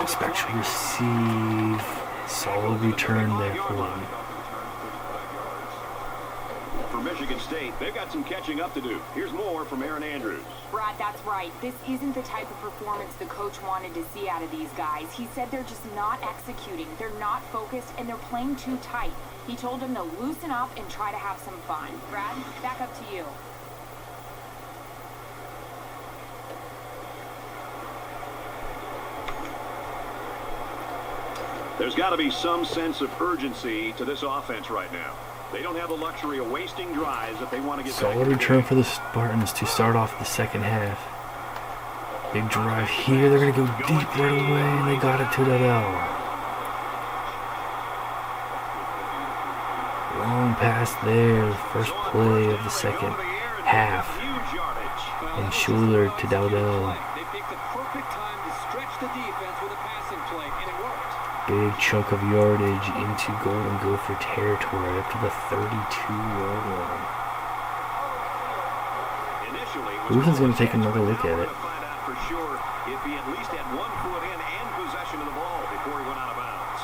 Expect to receive. Solid return there for him. For Michigan State, they've got some catching up to do. Here's more from Aaron Andrews. Brad, that's right. This isn't the type of performance the coach wanted to see out of these guys. He said they're just not executing, they're not focused, and they're playing too tight. He told them to loosen up and try to have some fun. Brad, back up to you. There's got to be some sense of urgency to this offense right now. They don't have the luxury of wasting drives if they want to get back. Solid return for the Spartans to start off the second half. Big drive here. They're going to go deep right away, and they got it to Dell. Long pass there. The first play of the second half. And Schuler to Dowdell. They picked the perfect time to stretch the defense with a passing play, and it worked. Big chunk of yardage into Golden Gopher territory up to the 32-yard line. Luthen's going to take another look at it. For sure, if he at least had 1 foot in and possession of the ball before he went out of bounds.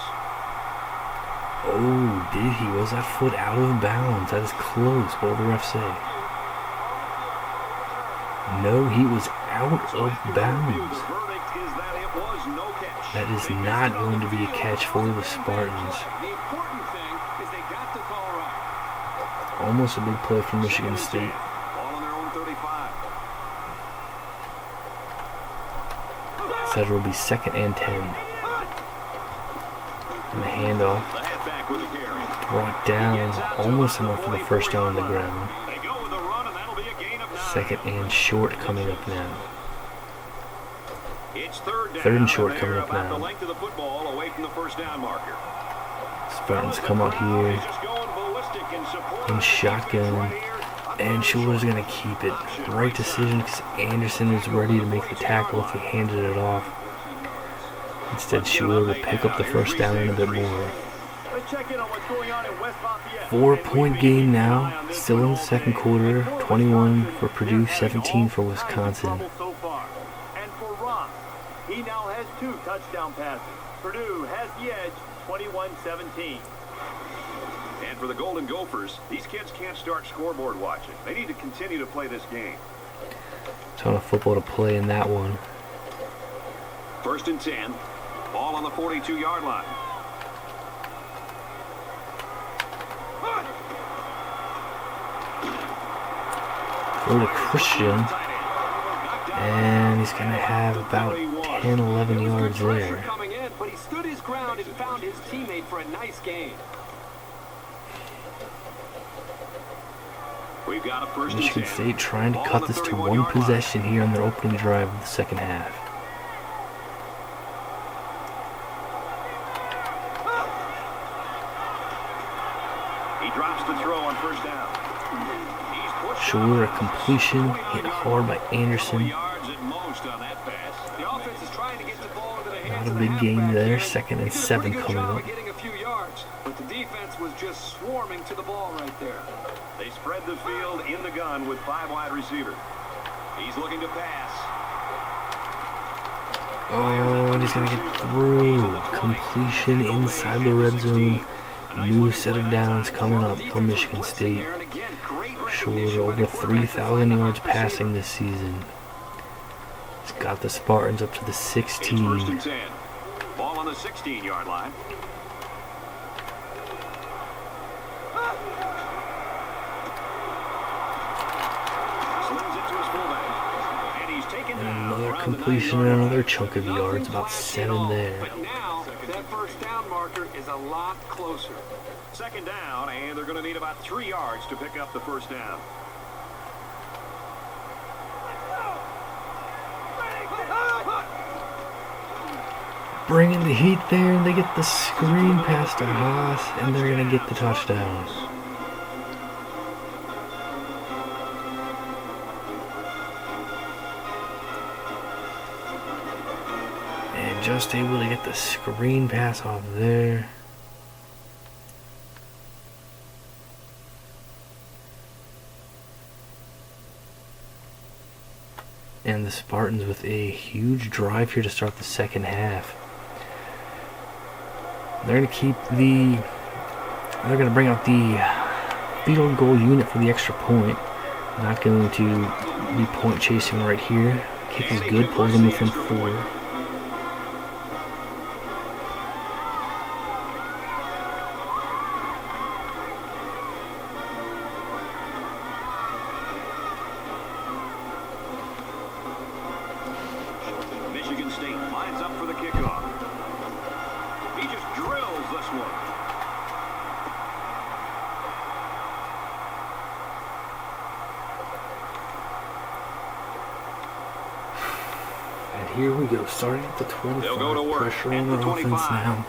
Oh, did he? Was that foot out of bounds? That is close. What will the ref say? No, he was out of bounds. That is not going to be a catch for the Spartans. The important thing is they got the call right. Almost a big play from Michigan State. Ball on their own 35. Said it will be 2nd and 10. And the handoff. The halfback with a carry. Brought down almost enough for the first down on the ground. They go with a run, and that'll be a gain of 9. 2nd and short coming up now. It's third and short coming up about now. the length of the football away from the first down marker. Spartans come out here Just going ballistic in support in of the shotgun. defense right here. And Schuler's going to keep it. Right decision because Anderson is ready to make the tackle if he handed it off. Instead, Schuler will pick up the first down and a bit more. Let's check in on what's going on in West Lafayette. 4-point game now. Still in the second quarter. 21 for Purdue, 17 for Wisconsin. So far. And for Ross, he now has 2 touchdown passes. Purdue has the edge, 21-17. And for the Golden Gophers, these kids can't start scoreboard watching. They need to continue to play this game. Ton of football to play in that one. 1st and 10. Ball on the 42-yard line. Throw to Christian. And he's going to have about 10, 11 yards there. Coming in, but he stood his ground and found his teammate for a nice gain. We've got a 1st and 10. Michigan State trying to cut this to 1 possession here on their opening drive of the second half. He drops the throw on 1st down. Schuler, a completion, hit hard by Anderson. Yards at most on that pass. The offense is trying to get the ball into the hands Not a of big the game halfback there, here. 2nd and He did a 7 pretty good coming job up. of getting a few yards, but the defense was just swarming to the ball right there. They spread the field in the gun with 5 wide receivers. He's looking to pass. Oh, and he's going to get through. Completion inside the red zone. New set of downs coming up for Michigan State. Schuler over 3,000 yards passing this season. He's got the Spartans up to the It's 1st and 16. 10. Ball on the 16-yard line. Slings it to his fullback. And he's taken And down another around the completion 9-yard and line. another chunk of yards, about 7 there. But now, that first down marker is a lot closer. 2nd down, and they're going to need about 3 yards to pick up the 1st down. Bringing the heat there, and they get the screen pass to Haas, and they're going to get the touchdown. just able to get the screen pass off there. And the Spartans with a huge drive here to start the second half. They're going to keep the... They're going to bring out the field goal unit for the extra point. Not going to be point chasing right here. Kick is good, pulls them within 4. Michigan State lines up for the kickoff. He just drills this one. And here we go, starting at the 25. They'll go to work Pressure at on the the offense 25. now.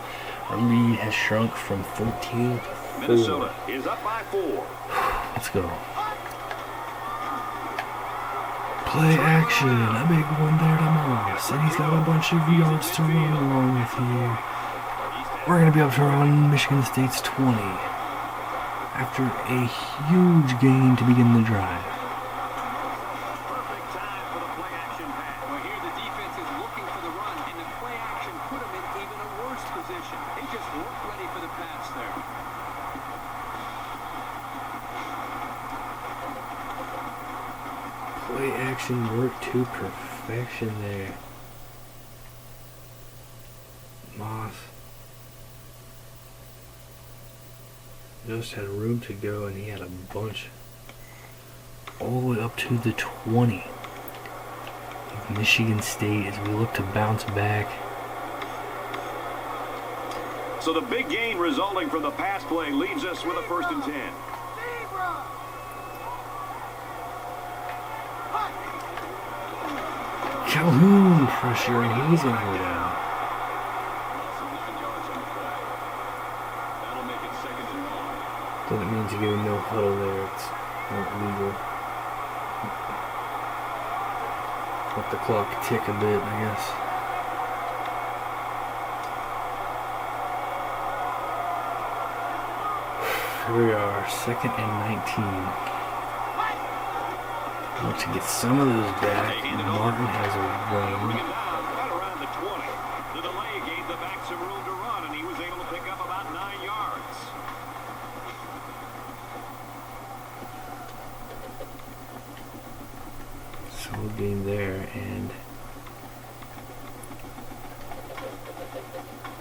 Our lead has shrunk from 14 to 4. Minnesota is up by 4. Let's go. Play action, a big one there to Moss, and he's got a bunch of yards to run along with here. We're going to be up to around Michigan State's 20 after a huge gain to begin the drive. Perfect time for the play action pass. Well, here the defense is looking for the run, and the play action put them in even a worse position. They just weren't ready for the pass there. Play action worked to perfection there. Moss just had room to go, and he had a bunch all the way up to the 20 of Michigan State as we look to bounce back. So the big gain resulting from the pass play leaves us with a 1st and 10. Calhoun pressure, and he's going to go down. Loss of 9 yards on the play. That'll make it 2nd and long. Doesn't mean to go no huddle there. It's not legal. Let the clock tick a bit, I guess. Here we are, 2nd and 19. Want to get some of those back. Martin has a Bring run. him down right around the 20. The delay gave the back some room to run, and he was able to pick up about 9 yards. Solid game there, and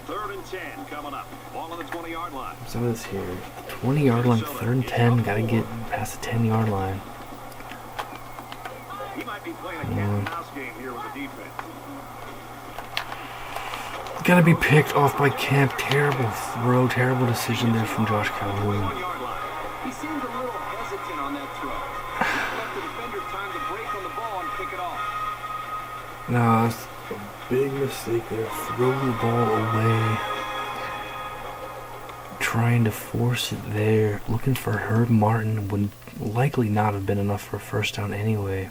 3rd and 10 coming up. Ball on the 20-yard line. some of this here. 20-yard line, 3rd and 10. Got to get past the 10-yard line. He might be playing a cat and mouse game here with the defense. Got to be picked off by Kemp. Terrible throw, terrible decision there from Josh Calhoun. 1-yard line. He seemed a little hesitant on that throw. He left the defender time to break on the ball and pick it off. No, that's a big mistake there. Throw the ball away. Trying to force it there. Looking for Herb Martin would likely not have been enough for a 1st down anyway.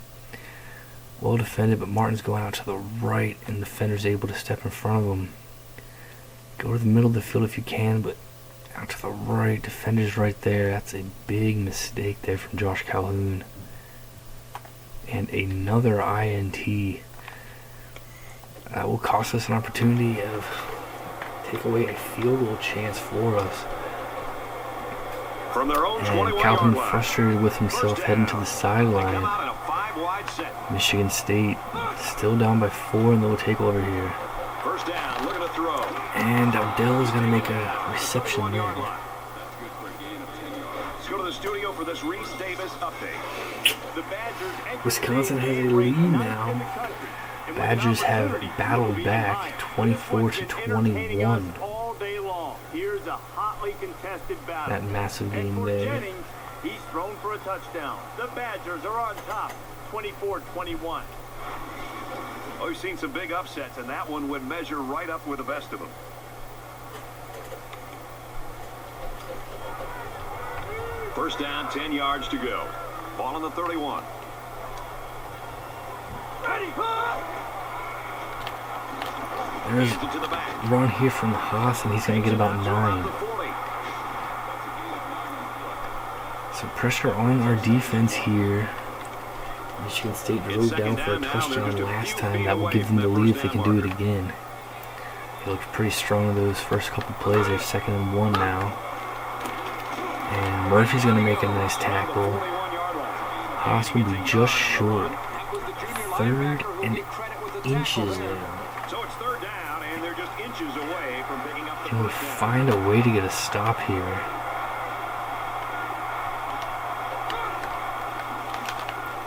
Well defended, but Martin's going out to the right, and the defender's able to step in front of him. Go to the middle of the field if you can, but out to the right. Defender's right there. That's a big mistake there from Josh Calhoun. And another INT. That will cost us an opportunity of take away a field goal chance for us. From their own And 21-yard Calhoun line. frustrated with himself heading to the They come sideline. out in a 5-wide set. Michigan State still down by 4 and they'll take over here. 1st down, looking to throw. And Odell is going to make a reception there. Yard line. That's good for a gain of 10 yards. Let's go to the studio for this Reese Davis update. The Badgers enter Wisconsin has today's a game lead ranked now. 9th in the country. And with Badgers an have opportunity to battled be back behind. 24 This to one's been entertaining us 21. all day long. Here's a hotly contested battle. That massive And game for there. Jennings, he's thrown for a touchdown. The Badgers are on top, 24-21. Oh, we've seen some big upsets, and that one would measure right up with the best of them. First down, 10 yards to go. Ball on the 31. There's a run here from Haas, and he's going to get about 9. So pressure on our defense here. Michigan State drove down for a touchdown last time. That will give them the lead if they can do it again. They looked pretty strong in those first couple plays. They're 2nd and 1 now. And Murphy's going to make a nice tackle. Haas will be just short. 3rd and inches now. So it's 3rd down, and they're just inches away from picking up the Can we first down. find a way to get a stop here?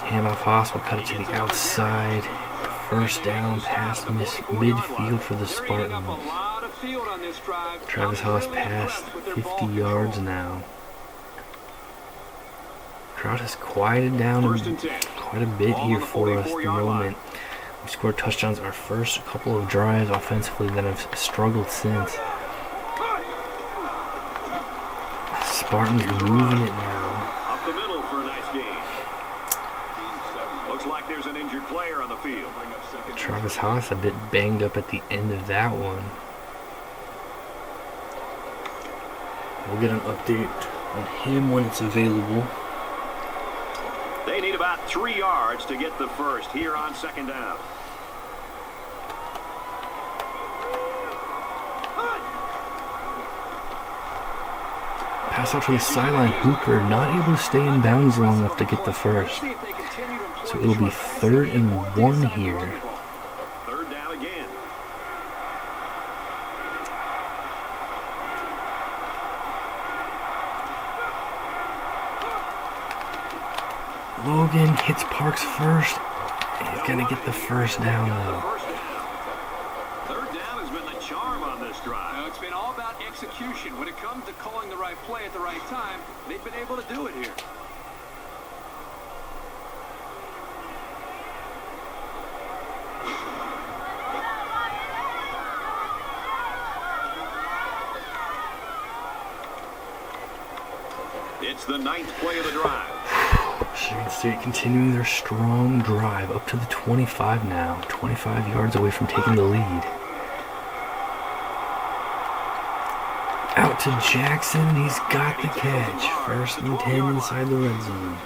Handoff Haas will cut it to the outside. 1st down past midfield for the Spartans. Travis Haas passed 50 yards now. Crowd has quieted down quite a bit here for us at the moment. We scored touchdowns our first couple of drives offensively, then have struggled since. Spartans moving it now. Up the middle for a nice gain. Looks like there's an injured player on the field. Travis Haas a bit banged up at the end of that one. We'll get an update on him when it's available. They need about 3 yards to get the first here on 2nd down. Pass out to the sideline. Hooper not able to stay in bounds long enough to get the first. So it'll be 3rd and 1 here. 3rd down again. Logan hits Parks first. He's gonna get the 1st down though. 3rd down has been the charm on this drive. Now, it's been all about execution. When it comes to calling the right play at the right time, they've been able to do it here. It's the 9th play of the drive. Michigan State continuing their strong drive up to the 25 now. 25 yards away from taking the lead. Out to Jackson. He's got the catch. 1st and 10 inside the red zone.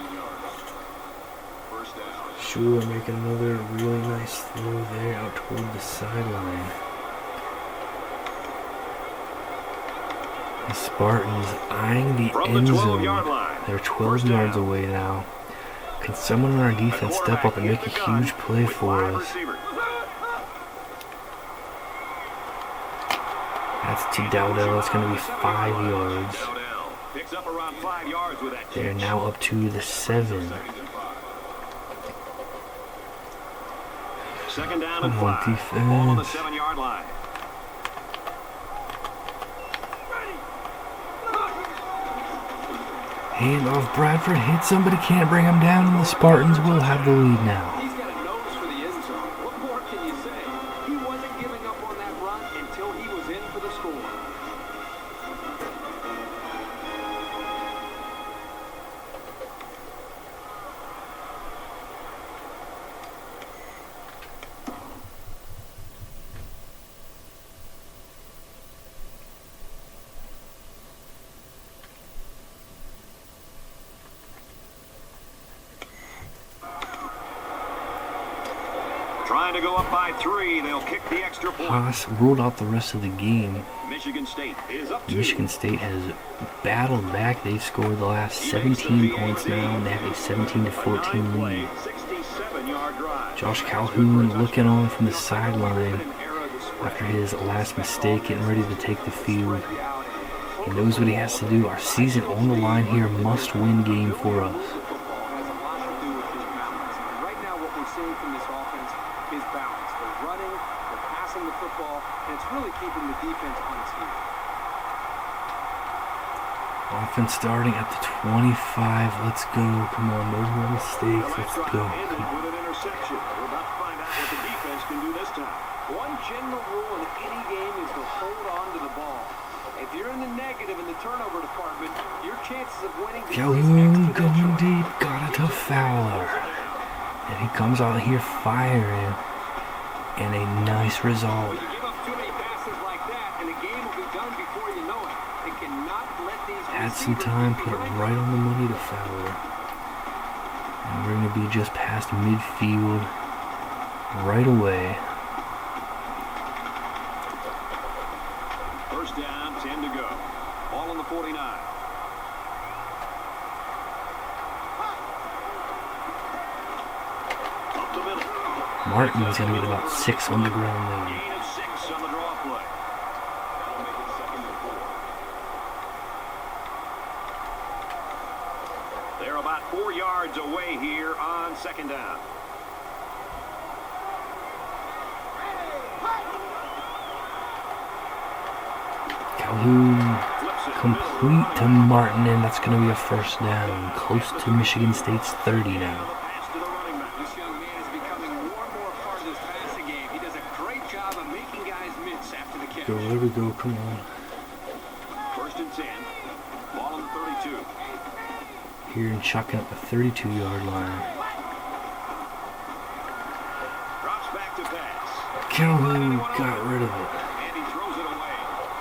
Shula making another really nice throw there out toward the sideline. The Spartans eyeing the end zone. They're 12 yards away now. Can someone on our defense step up and make a huge play for us? That's to Dowdell. That's going to be 5 yards. They're now up to the 7. 2nd down and 5. Come on, defense. Ball on the 7-yard line. Hand off Bradford, hit somebody, can't bring him down, and the Spartans will have the lead now. He's got a nose for the end zone. What more can you say? He wasn't giving up on that run until he was in for the score. Trying to go up by 3. They'll kick the extra point. Haas ruled out the rest of the game. Michigan State is up 2. Michigan State has battled back. They've scored the last 17 points now, and they have a 17-14 lead. 67-yard drive. Josh Calhoun looking on from the sideline after his last mistake, getting ready to take the field. He knows what he has to do. Our season on the line here, must-win game for us. Offense starting at the 25. Let's go. Come on, no more mistakes. Let's go. With an interception. We're about to find out what the defense can do this time. One general rule in any game is to hold on to the ball. If you're in the negative in the turnover department, your chances of winning... Calhoun going deep. Got it to Fowler. And he comes out here firing. And a nice result. had some time, put it right on the money to Fowler. And we're going to be just past midfield right away. First down, 10 to go. Ball on the 49. Up the middle. Martin's going to get about 6 on the ground there. Gain of 6 on the draw play. That'll make it 2nd and 4. They're about 4 yards away here on 2nd down. Calhoun complete to Martin, and that's going to be a first down. Close to Michigan State's 30 now. Pass to the running back. This young man is becoming more and more a part of this passing game. He does a great job of making guys miss after the catch. Go, there we go, come on. First and 10. Ball on the 32. Here and chucking up the 32-yard line. Drops back to pass. Calhoun got rid of it. And he throws it away.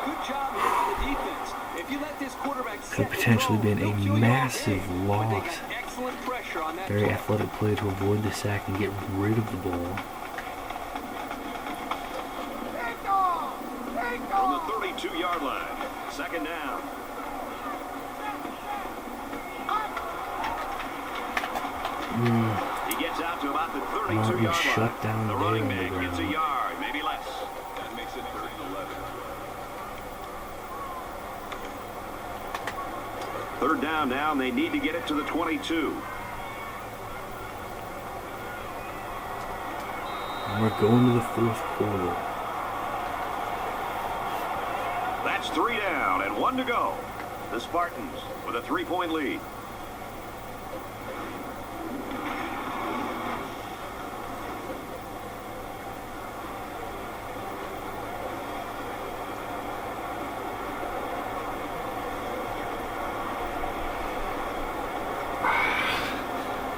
Good job here on the defense. If you let this quarterback Could potentially been a massive loss. excellent pressure on that Very athletic play to avoid the sack and get rid of the ball. From the 32-yard line. 2nd down. He gets out to about the 32-yard line. shut down The there running on the back gets a ground. yard, maybe less. That makes it 3rd and 11. 3rd down now, and they need to get it to the 22. And we're going to the 4th quarter. That's 3 down and 1 to go. The Spartans with a 3-point lead.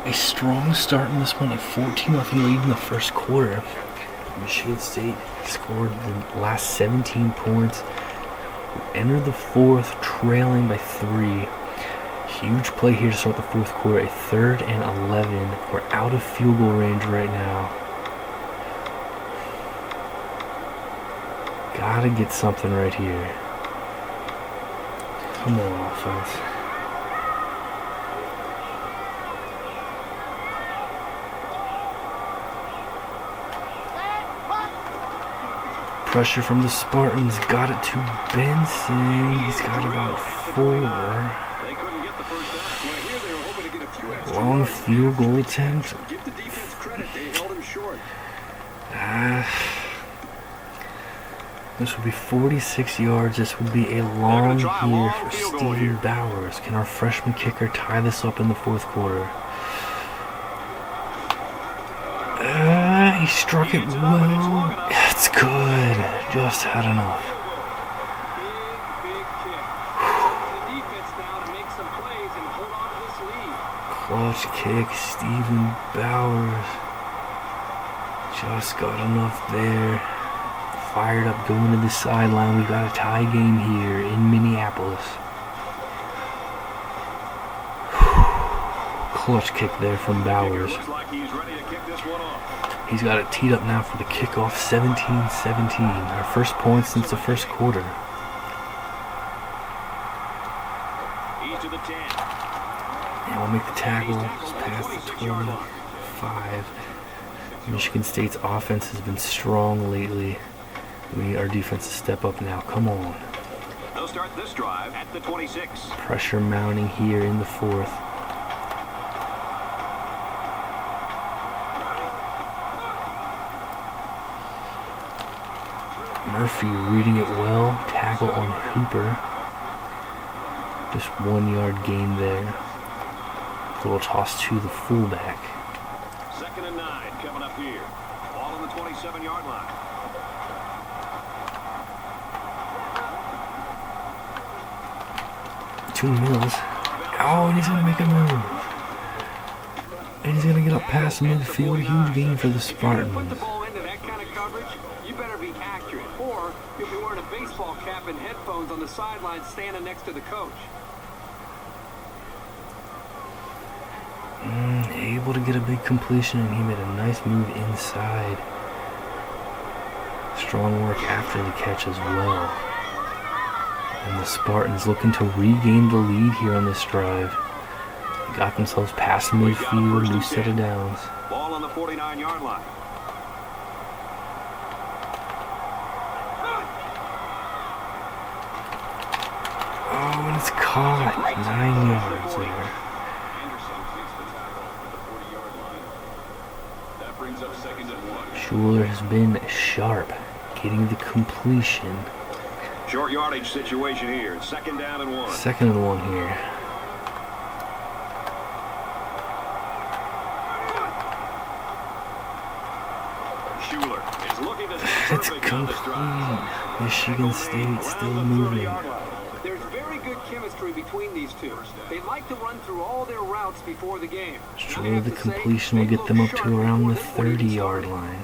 A strong start in this one, a 14-0 lead in the first quarter. Michigan State scored the last 17 points. Entered the 4th trailing by 3. Huge play here to start the 4th quarter, a 3rd and 11. We're out of field goal range right now. Gotta get something right here. Come on, offense. Pressure from the Spartans, got it to Benson. He's got about 4. They couldn't get the first down. Well, here they were hoping to get a few extra Long yards. field goal attempt. Give the defense credit. They held him short. This would be 46 yards. This would be a long year for Stephen Bowers. Can our freshman kicker tie this up in the 4th quarter? He struck it well. It's good. Just had enough. Big kick. The defense now to make some plays and hold on to this lead. Clutch kick, Stephen Bowers. Just got enough there. Fired up going to the sideline. We got a tie game here in Minneapolis. Clutch kick there from Bowers. Looks like he's ready to kick this one off. He's got it teed up now for the kickoff. 17-17. Our first point since the first quarter. He's to the 10. And we'll make the tackle just past the 25. Michigan State's offense has been strong lately. We need our defense to step up now. Come on. They'll start this drive at the 26. Pressure mounting here in the 4th. Murphy reading it well. Tackle on Hooper. Just 1 yard gain there. Little toss to the fullback. 2nd and 9 coming up here. Ball on the 27-yard line. Two Mills. Oh, and he's going to make a move. And he's going to get up past midfield. Huge gain for the Put the Spartans. ball into that kind of coverage, you better be accurate. Or you'll be wearing a baseball cap and headphones on the sideline standing next to the coach. Able to get a big completion, and he made a nice move inside. Strong work after the catch as well. And the Spartans looking to regain the lead here on this drive. They got themselves past midfield, new set of downs. Ball on the 49-yard line. Oh, and it's caught. 9 yards there. Anderson takes the tackle at the 40-yard line. That brings up 2nd and 1. Schuler has been sharp, getting the completion. Short yardage situation here. 2nd down and 1. 2nd and 1 here. Schuler is looking to It's complete. Michigan State still moving. There's very good chemistry between these two. They like to run through all their routes before the game. Sure, the completion will get them up to around the 30-yard line.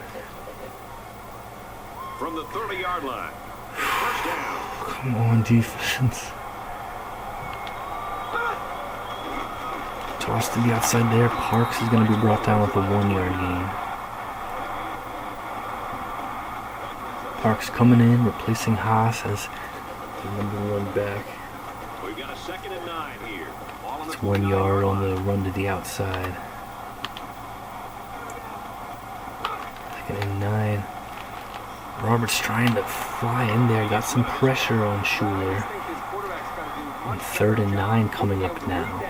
From the 30-yard line. 1st down. Come on, defense. Toss to the outside there. Parks is going to be brought down with a 1-yard gain. Parks coming in, replacing Haas as the number 1 back. We've got a 2nd and 9 here. Ball on the It's 1 yard on the run to the outside. 2nd and 9. Roberts trying to fly in there. Got some pressure on Schuler. And 3rd and 9 coming up now.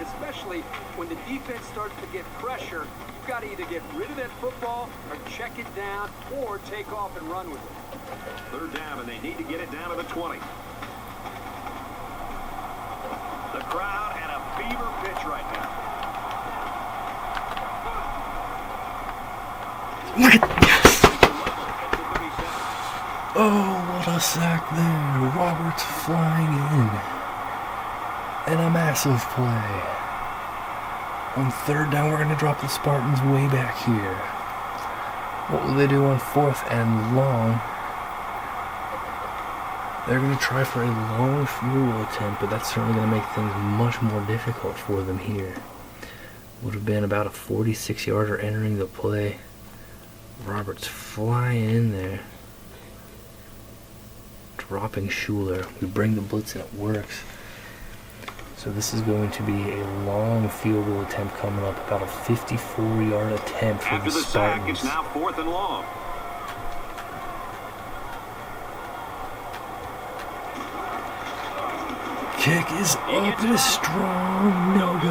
Especially when the defense starts to get pressure, you've got to either get rid of that football or check it down or take off and run with it. 3rd down, and they need to get it down to the 20. The crowd at a fever pitch right now. Look at Oh, what a sack there. Roberts flying in. And a massive play. On 3rd down, we're going to drop the Spartans way back here. What will they do on 4th and long? They're going to try for a long field goal attempt, but that's certainly going to make things much more difficult for them here. Would have been about a 46-yarder entering the play. Roberts flying in there. Dropping Schuler. We bring the blitz and it works. So this is going to be a long field goal attempt coming up, about a 54-yard attempt for After the the sack, Spartans. it's now 4th and long. Kick is up, it is strong, no good.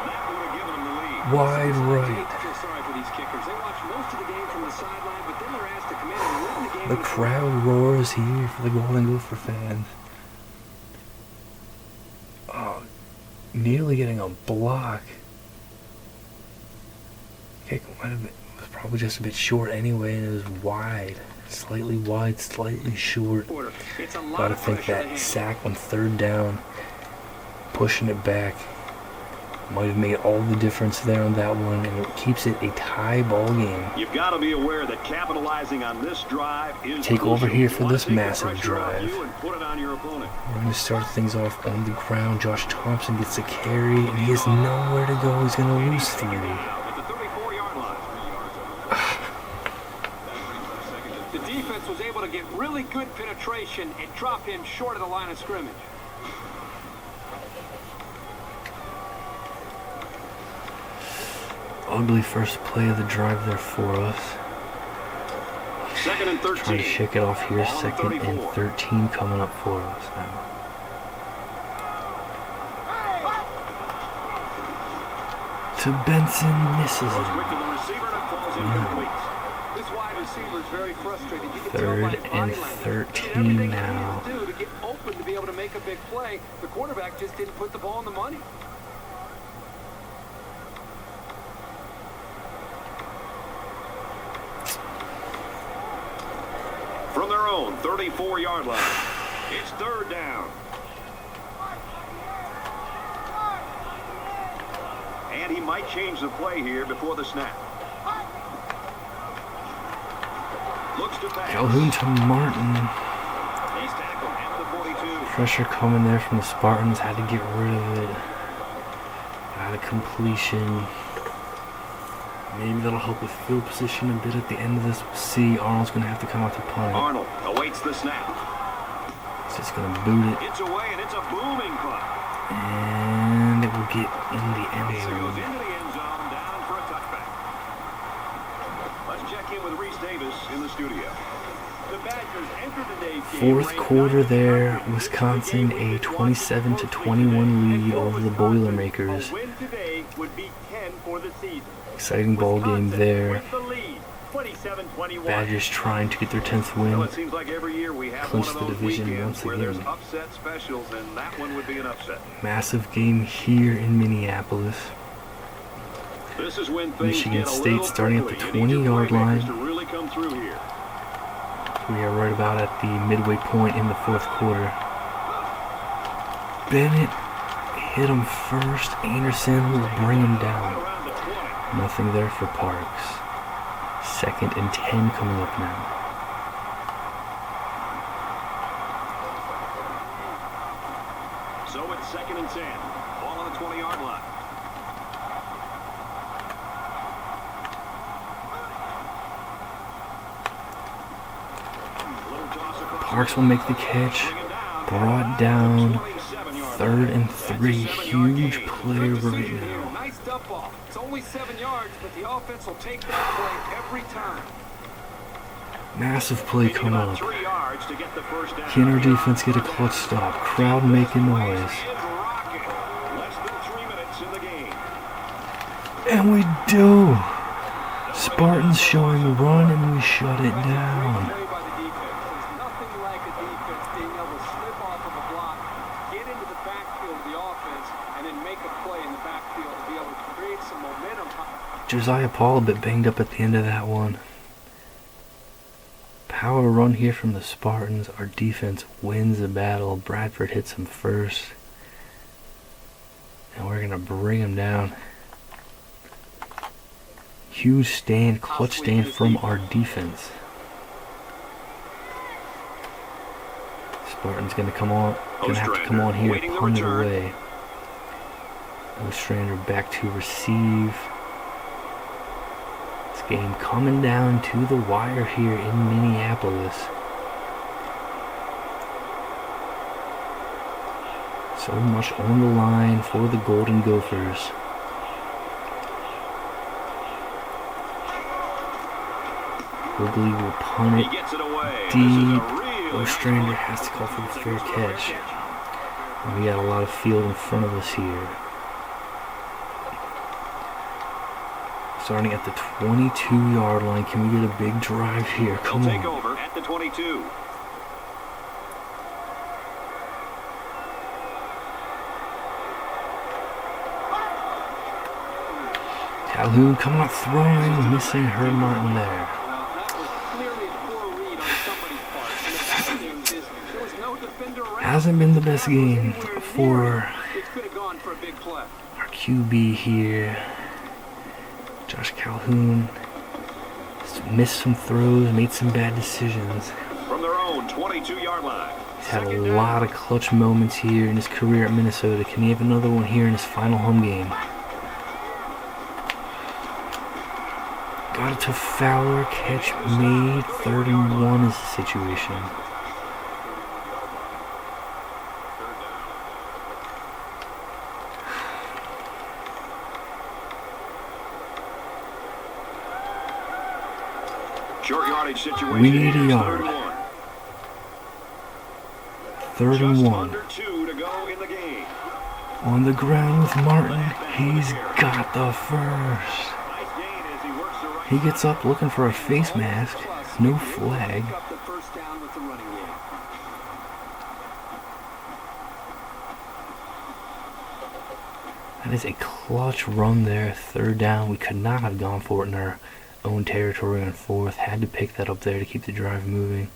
That would have given them the lead. Wide right. Feel sorry for these kickers. They watch most of the game from the sideline, but then they're asked to come in and win the game. The crowd roars here for the Golden Gopher fans. Oh, nearly getting a block. Kick might have been, was probably just a bit short anyway, and it was wide. Slightly wide, slightly short. Gotta think that sack on 3rd down, pushing it back, might have made all the difference there on that one, and it keeps it a tie ball game. You've got to be aware that capitalizing on this drive is Take over crucial. here for You wanna this take the massive pressure off drive. you and put it on your opponent. We're going to start things off on the ground. Josh Thompson gets a carry, and he has nowhere to go. He's going to lose 3. At the 34-yard line. The defense was able to get really good penetration and drop him short of the line of scrimmage. Ugly first play of the drive there for us. 2nd and 13. Trying to shake it off here. Ball on 2nd and 34. 13 coming up for us now. To Benson, misses Goes it. quick to the receiver and it falls incomplete. This wide receiver is very frustrated. You can tell 3rd by his and body language. 13 Everything now. he needed to do to get open to be able to make a big play, the quarterback just didn't put the ball in the money. From their own 34-yard line. It's 3rd down. And he might change the play here before the snap. Looks to pass. Calhoun to Martin. He's tackled at the 42. Pressure coming there from the Spartans. Had to get rid of it. Got a completion. Maybe that'll help with field position a bit at the end of this. We'll see. Arnold's going to have to come out to punt. Arnold awaits the snap. He's just going to boot it. It's away, and it's a booming punt. And it will get in the end It goes zone. into the end zone, down for a touchback. Let's check in with Reese Davis in the studio. The Badgers enter today's game Fourth ranked quarter 9th there, in the Wisconsin game a with 27-21 lead over the Boilermakers. A win today would be 10 for the season. Exciting ball game Wisconsin there. with the lead, 27-21. Badgers trying to get their 10th Well, win. it seems like every year we have Clinch one of the those division weekends once where there's again. upset specials, and that one would be an upset. Massive game here in Minneapolis. This is when things Michigan get a State little starting at the prickly. You need your 20-yard playmakers line. to really come through here. We are right about at the midway point in the fourth quarter. Bennett hit him first. Anderson will bring him down. Around the 20. Nothing there for Parks. 2nd and 10 coming up now. So it's 2nd and 10. Ball on the 20-yard line. Little toss across. Parks will make the catch. Bring him down. Brought down. 27-yard 3rd line. and 3. Huge play right now. Nice dump off. It's only 7 yards, but the offense will take that play every time. Massive play Taking coming about up. 3 yards to get the first down. Can our defense get a clutch stop? Crowd making noise. Is rocking. Less than 3 minutes in the game. And we do. Spartans showing run and we shut it down. Play by the defense. There's nothing like a defense being able to slip off of a block, get into the backfield of the offense, and then make a play in the backfield to be able to create some momentum. Josiah Paul a bit banged up at the end of that one. Power run here from the Spartans. Our defense wins the battle. Bradford hits him first. And we're going to bring him down. Huge stand, clutch stand from our defense. Spartans going to come on. Going to have to come on here and punt it away. Ostrander back to receive. This game coming down to the wire here in Minneapolis. So much on the line for the Golden Gophers. Quigley will punt He it gets it away. deep. This is a really Ostrander has to call for the fair catch. And we got a lot of field in front of us here. Starting at the 22-yard line. Can we get a big drive here? They'll Come take on. over at the 22. Calhoun coming up throwing, missing Herb Martin there. That was clearly a poor read on somebody's part. And the bad news is there was no defender around. Hasn't been the best game for It could have gone for a big play. our QB here. Josh Calhoun missed some throws, made some bad decisions. From their own 22-yard line. He's had a lot of clutch moments here in his career at Minnesota. Can he have another one here in his final home game? Got it to Fowler, catch made, 3rd and 1 is the situation. Short yardage situation. We need a Here's yard. 3rd and 1. 3rd and Just 1. under 2 to go in the game. On the ground with Martin. He's got the first. Nice gain as he works the right He gets up looking for a face mask. No flag. Pick up the first down with the running game. That is a clutch run there. 3rd down. We could not have gone for it in our own territory on 4th. Had to pick that up there to keep the drive moving.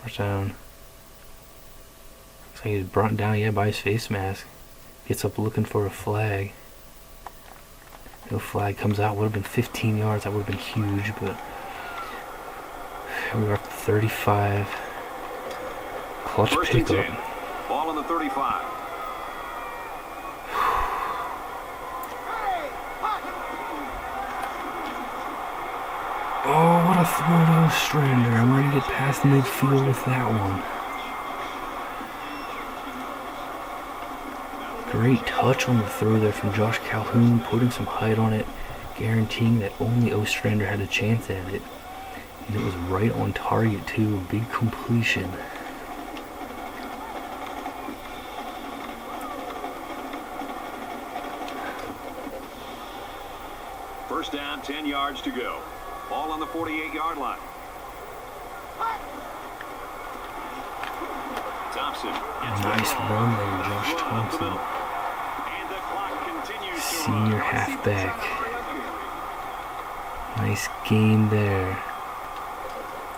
First down. Looks like he's brought down, yeah, by his face mask. Gets up looking for a flag. No flag comes out. Would have been 15 yards. That would have been huge, but we are up to 35. Clutch First and pickup. 10. Ball on the 35. Oh, what a throw to Ostrander. I'm ready to get past midfield with that one. Great touch on the throw there from Josh Calhoun, putting some height on it, guaranteeing that only Ostrander had a chance at it. And it was right on target too, big completion. First down, 10 yards to go. Ball on the 48-yard line. Thompson. Nice run there, Josh Thompson. And the clock continues to Senior halfback. Nice gain there.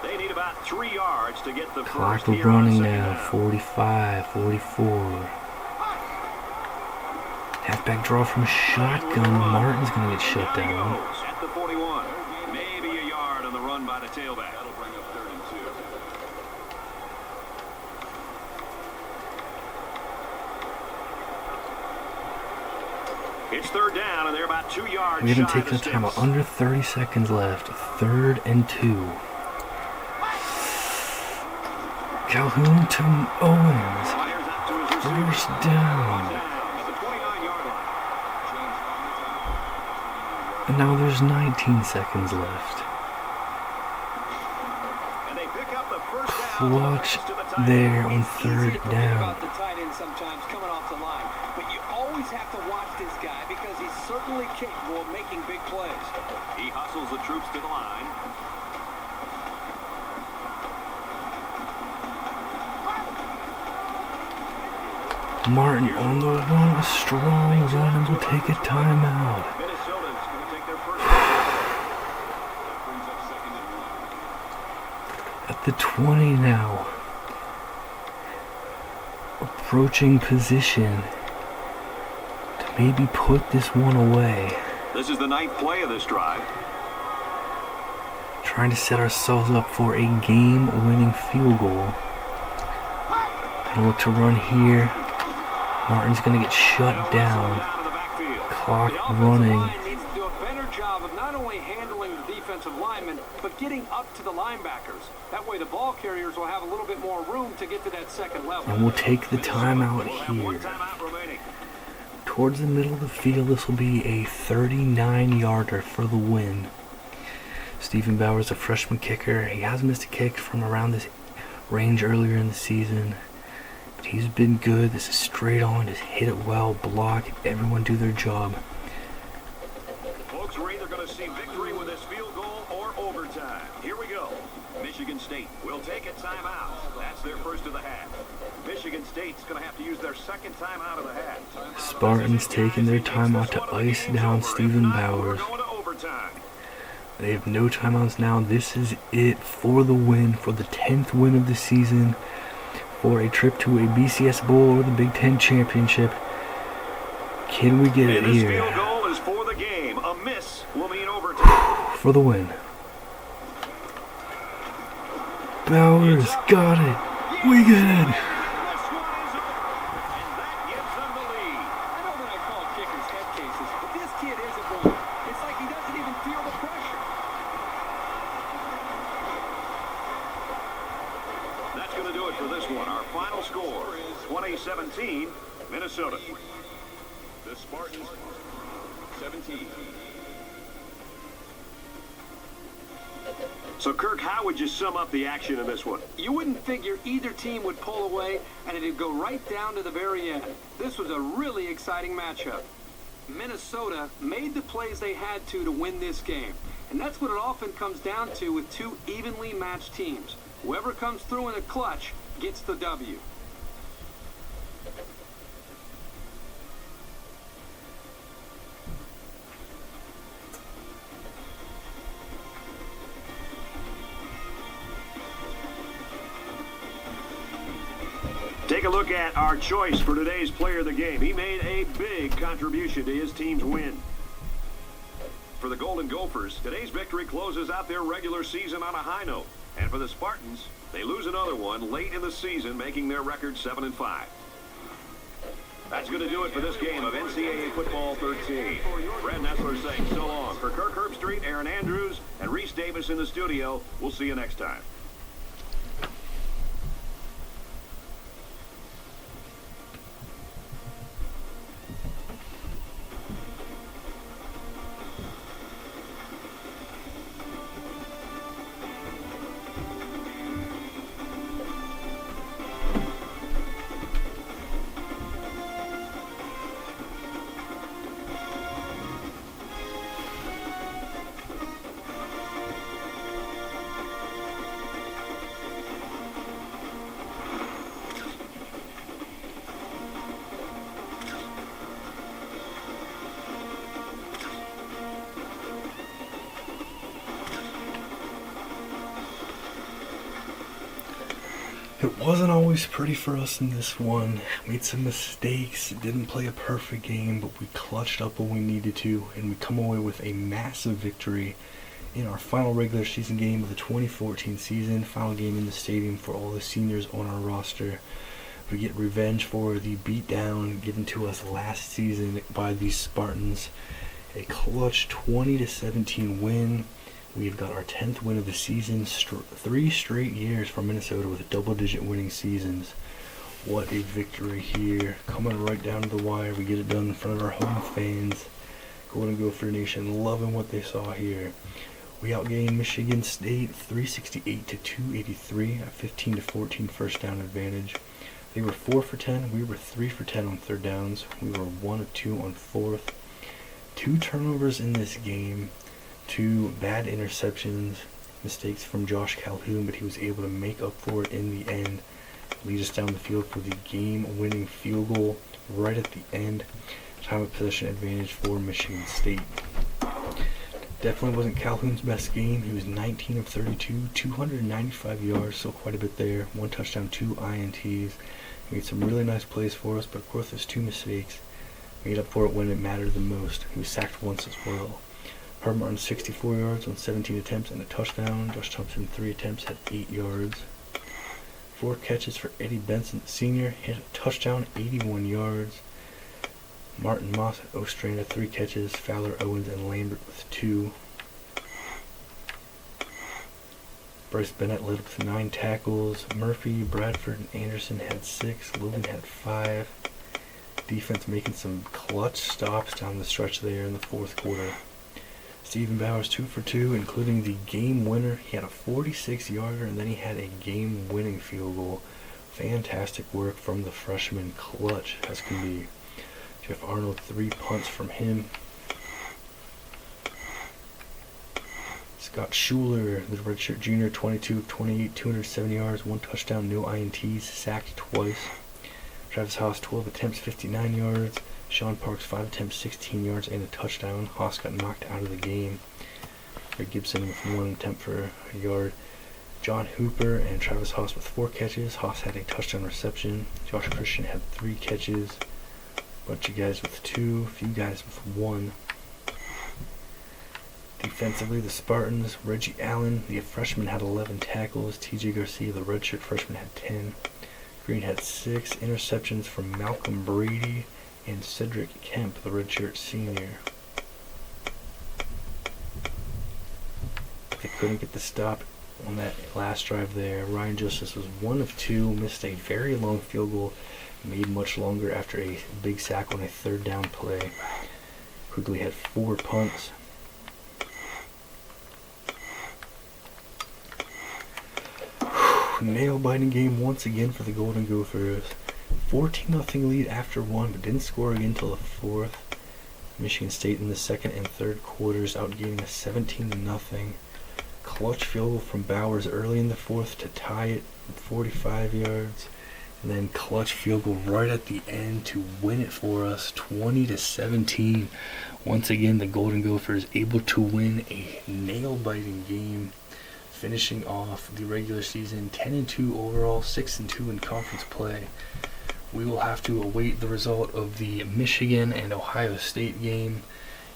They need about 3 yards to get the Clock first here running on now, second 45, 44. Halfback draw from shotgun. Martin's going to get shut Down he down. goes at the 41. Maybe a yard on the run by the tailback. That'll bring up 3rd and 2. It's 3rd down, and they're about 2 yards We're going shy to of take the the time out. sticks. Under 30 seconds left. 3rd and 2. Calhoun to Owens. Fires out to his receiver. First down. At the 29-yard line. And now there's 19 seconds left. And they pick up the first down. Clutch To the tight there end. on It's easy 3rd to forget down. about the tight end sometimes coming off the line, but you always have to watch this guy because he's certainly capable of making big plays. He hustles the troops to the line. Martin on the run, a strong run, and will take a timeout. Minnesota's going to take their first down. That brings up 2nd and 1. At the 20 now. Approaching position to maybe put this one away. This is the 9th play of this drive. Trying to set ourselves up for a game-winning field goal. Gonna look to run here. Martin's gonna get shut down. Down in the backfield. Clock The offensive running. line needs to do a better job of not only handling the defensive linemen, but getting up to the linebackers. That way the ball carriers will have a little bit more room to get to that second level. And we'll take the timeout We'll have one here. timeout remaining. Towards the middle of the field, this will be a 39-yarder for the win. Stephen Bowers, a freshman kicker. He has missed a kick from around this range earlier in the season. But he's been good. This is straight on. Just hit it well, block, everyone do their job. Folks, we're either going to see victory with this field goal or overtime. Here we go. Michigan State will take a timeout. That's their first of the half. Michigan State's going to have to use their second timeout of the half. Spartans taking their timeout to ice down Stephen Bowers. We're going to overtime. They have no timeouts now. This is it for the win, for the 10th win of the season, for a trip to a BCS Bowl or the Big Ten Championship. Can we get it And this here? field goal is for the game. A miss will mean overtime. For the win. Bowers got it. We get it. This one is over, and that gives them the lead. I know that I call kickers head cases, but this kid isn't one. It's like he doesn't even feel the pressure. That's going to do it for this one. Our final score, 2017, Minnesota. The Spartans, 17. So, Kirk, how would you sum up the action in this one? You wouldn't figure either team would pull away, and it'd go right down to the very end. This was a really exciting matchup. Minnesota made the plays they had to win this game. And that's what it often comes down to with two evenly matched teams. Whoever comes through in a clutch gets the W. Take a look at our choice for today's player of the game. He made a big contribution to his team's win. For the Golden Gophers, today's victory closes out their regular season on a high note. And for the Spartans, they lose another one late in the season, making their record 7-5. That's going to do it for this game of NCAA Football 13. Brad Nessler saying so long. For Kirk Herbstreit, Aaron Andrews, and Reese Davis in the studio, we'll see you next time. It wasn't always pretty for us in this one. Made some mistakes, didn't play a perfect game, but we clutched up when we needed to, and we come away with a massive victory in our final regular season game of the 2014 season, final game in the stadium for all the seniors on our roster. We get revenge for the beatdown given to us last season by these Spartans. A clutch 20-17 win. We've got our 10th win of the season, 3 straight years for Minnesota with double-digit winning seasons. What a victory here. Coming right down to the wire. We get it done in front of our home fans. Golden Gopher Nation loving what they saw here. We outgained Michigan State 368-283, a 15-14 first down advantage. They were 4 for 10. We were 3 for 10 on third downs. We were 1 of 2 on fourth. 2 turnovers in this game. 2 bad interceptions, mistakes from Josh Calhoun, but he was able to make up for it in the end. Lead us down the field for the game-winning field goal right at the end. Time of possession advantage for Michigan State. Definitely wasn't Calhoun's best game. He was 19 of 32, 295 yards, so quite a bit there. 1 touchdown, 2 INTs. He made some really nice plays for us, but of course there's 2 mistakes. Made up for it when it mattered the most. He was sacked once as well. Herb Martin 64 yards on 17 attempts and a touchdown. Josh Thompson 3 attempts, had 8 yards. 4 catches for Eddie Benson, the senior. He had a touchdown, 81 yards. Martin Moss and Ostrander 3 catches. Fowler, Owens, and Lambert with 2. Bryce Bennett led with 9 tackles. Murphy, Bradford, and Anderson had 6. Logan had 5. Defense making some clutch stops down the stretch there in the fourth quarter. Stephen Bowers 2 for 2, including the game winner. He had a 46-yarder, and then he had a game-winning field goal. Fantastic work from the freshman, clutch as can be. Jeff Arnold 3 punts from him. Scott Schuler, the redshirt junior, 22 of 28, 207 yards, 1 touchdown, no INTs, sacked twice. Travis Haas 12 attempts, 59 yards. Sean Parks 5 attempts, 16 yards, and a touchdown. Haas got knocked out of the game. Greg Gibson with 1 attempt for a yard. John Hooper and Travis Haas with 4 catches. Haas had a touchdown reception. Josh Christian had 3 catches. Bunch of guys with 2, a few guys with 1. Defensively, the Spartans, Reggie Allen, the freshman, had 11 tackles. TJ Garcia, the redshirt freshman, had 10. Green had 6 interceptions from Malcolm Brady and Cedric Kemp, the redshirt senior. They couldn't get the stop on that last drive there. Ryan Justice was 1 of 2, missed a very long field goal, made much longer after a big sack on a third down play. Quigley had 4 punts. Nail-biting game once again for the Golden Gophers. 14-0 lead after 1, but didn't score again until the 4th. Michigan State in the second and third quarters outgaining a 17-0. Clutch field goal from Bowers early in the 4th to tie it at 45 yards. And then clutch field goal right at the end to win it for us, 20-17. Once again, the Golden Gophers able to win a nail-biting game, finishing off the regular season 10-2 overall, 6-2 in conference play. We will have to await the result of the Michigan and Ohio State game.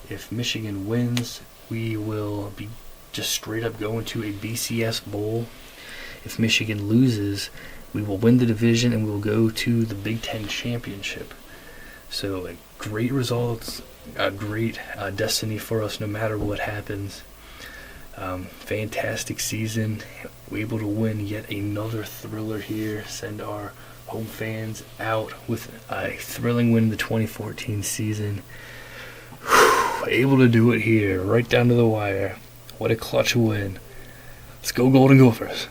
If Michigan wins, we will be just straight up going to a BCS Bowl. If Michigan loses, we will win the division and we will go to the Big Ten championship. So great results, a great destiny for us no matter what happens. Fantastic season. We're able to win yet another thriller here. Send our home fans out with a thrilling win in the 2014 season. Able to do it here, right down to the wire. What a clutch win. Let's go Golden Gophers.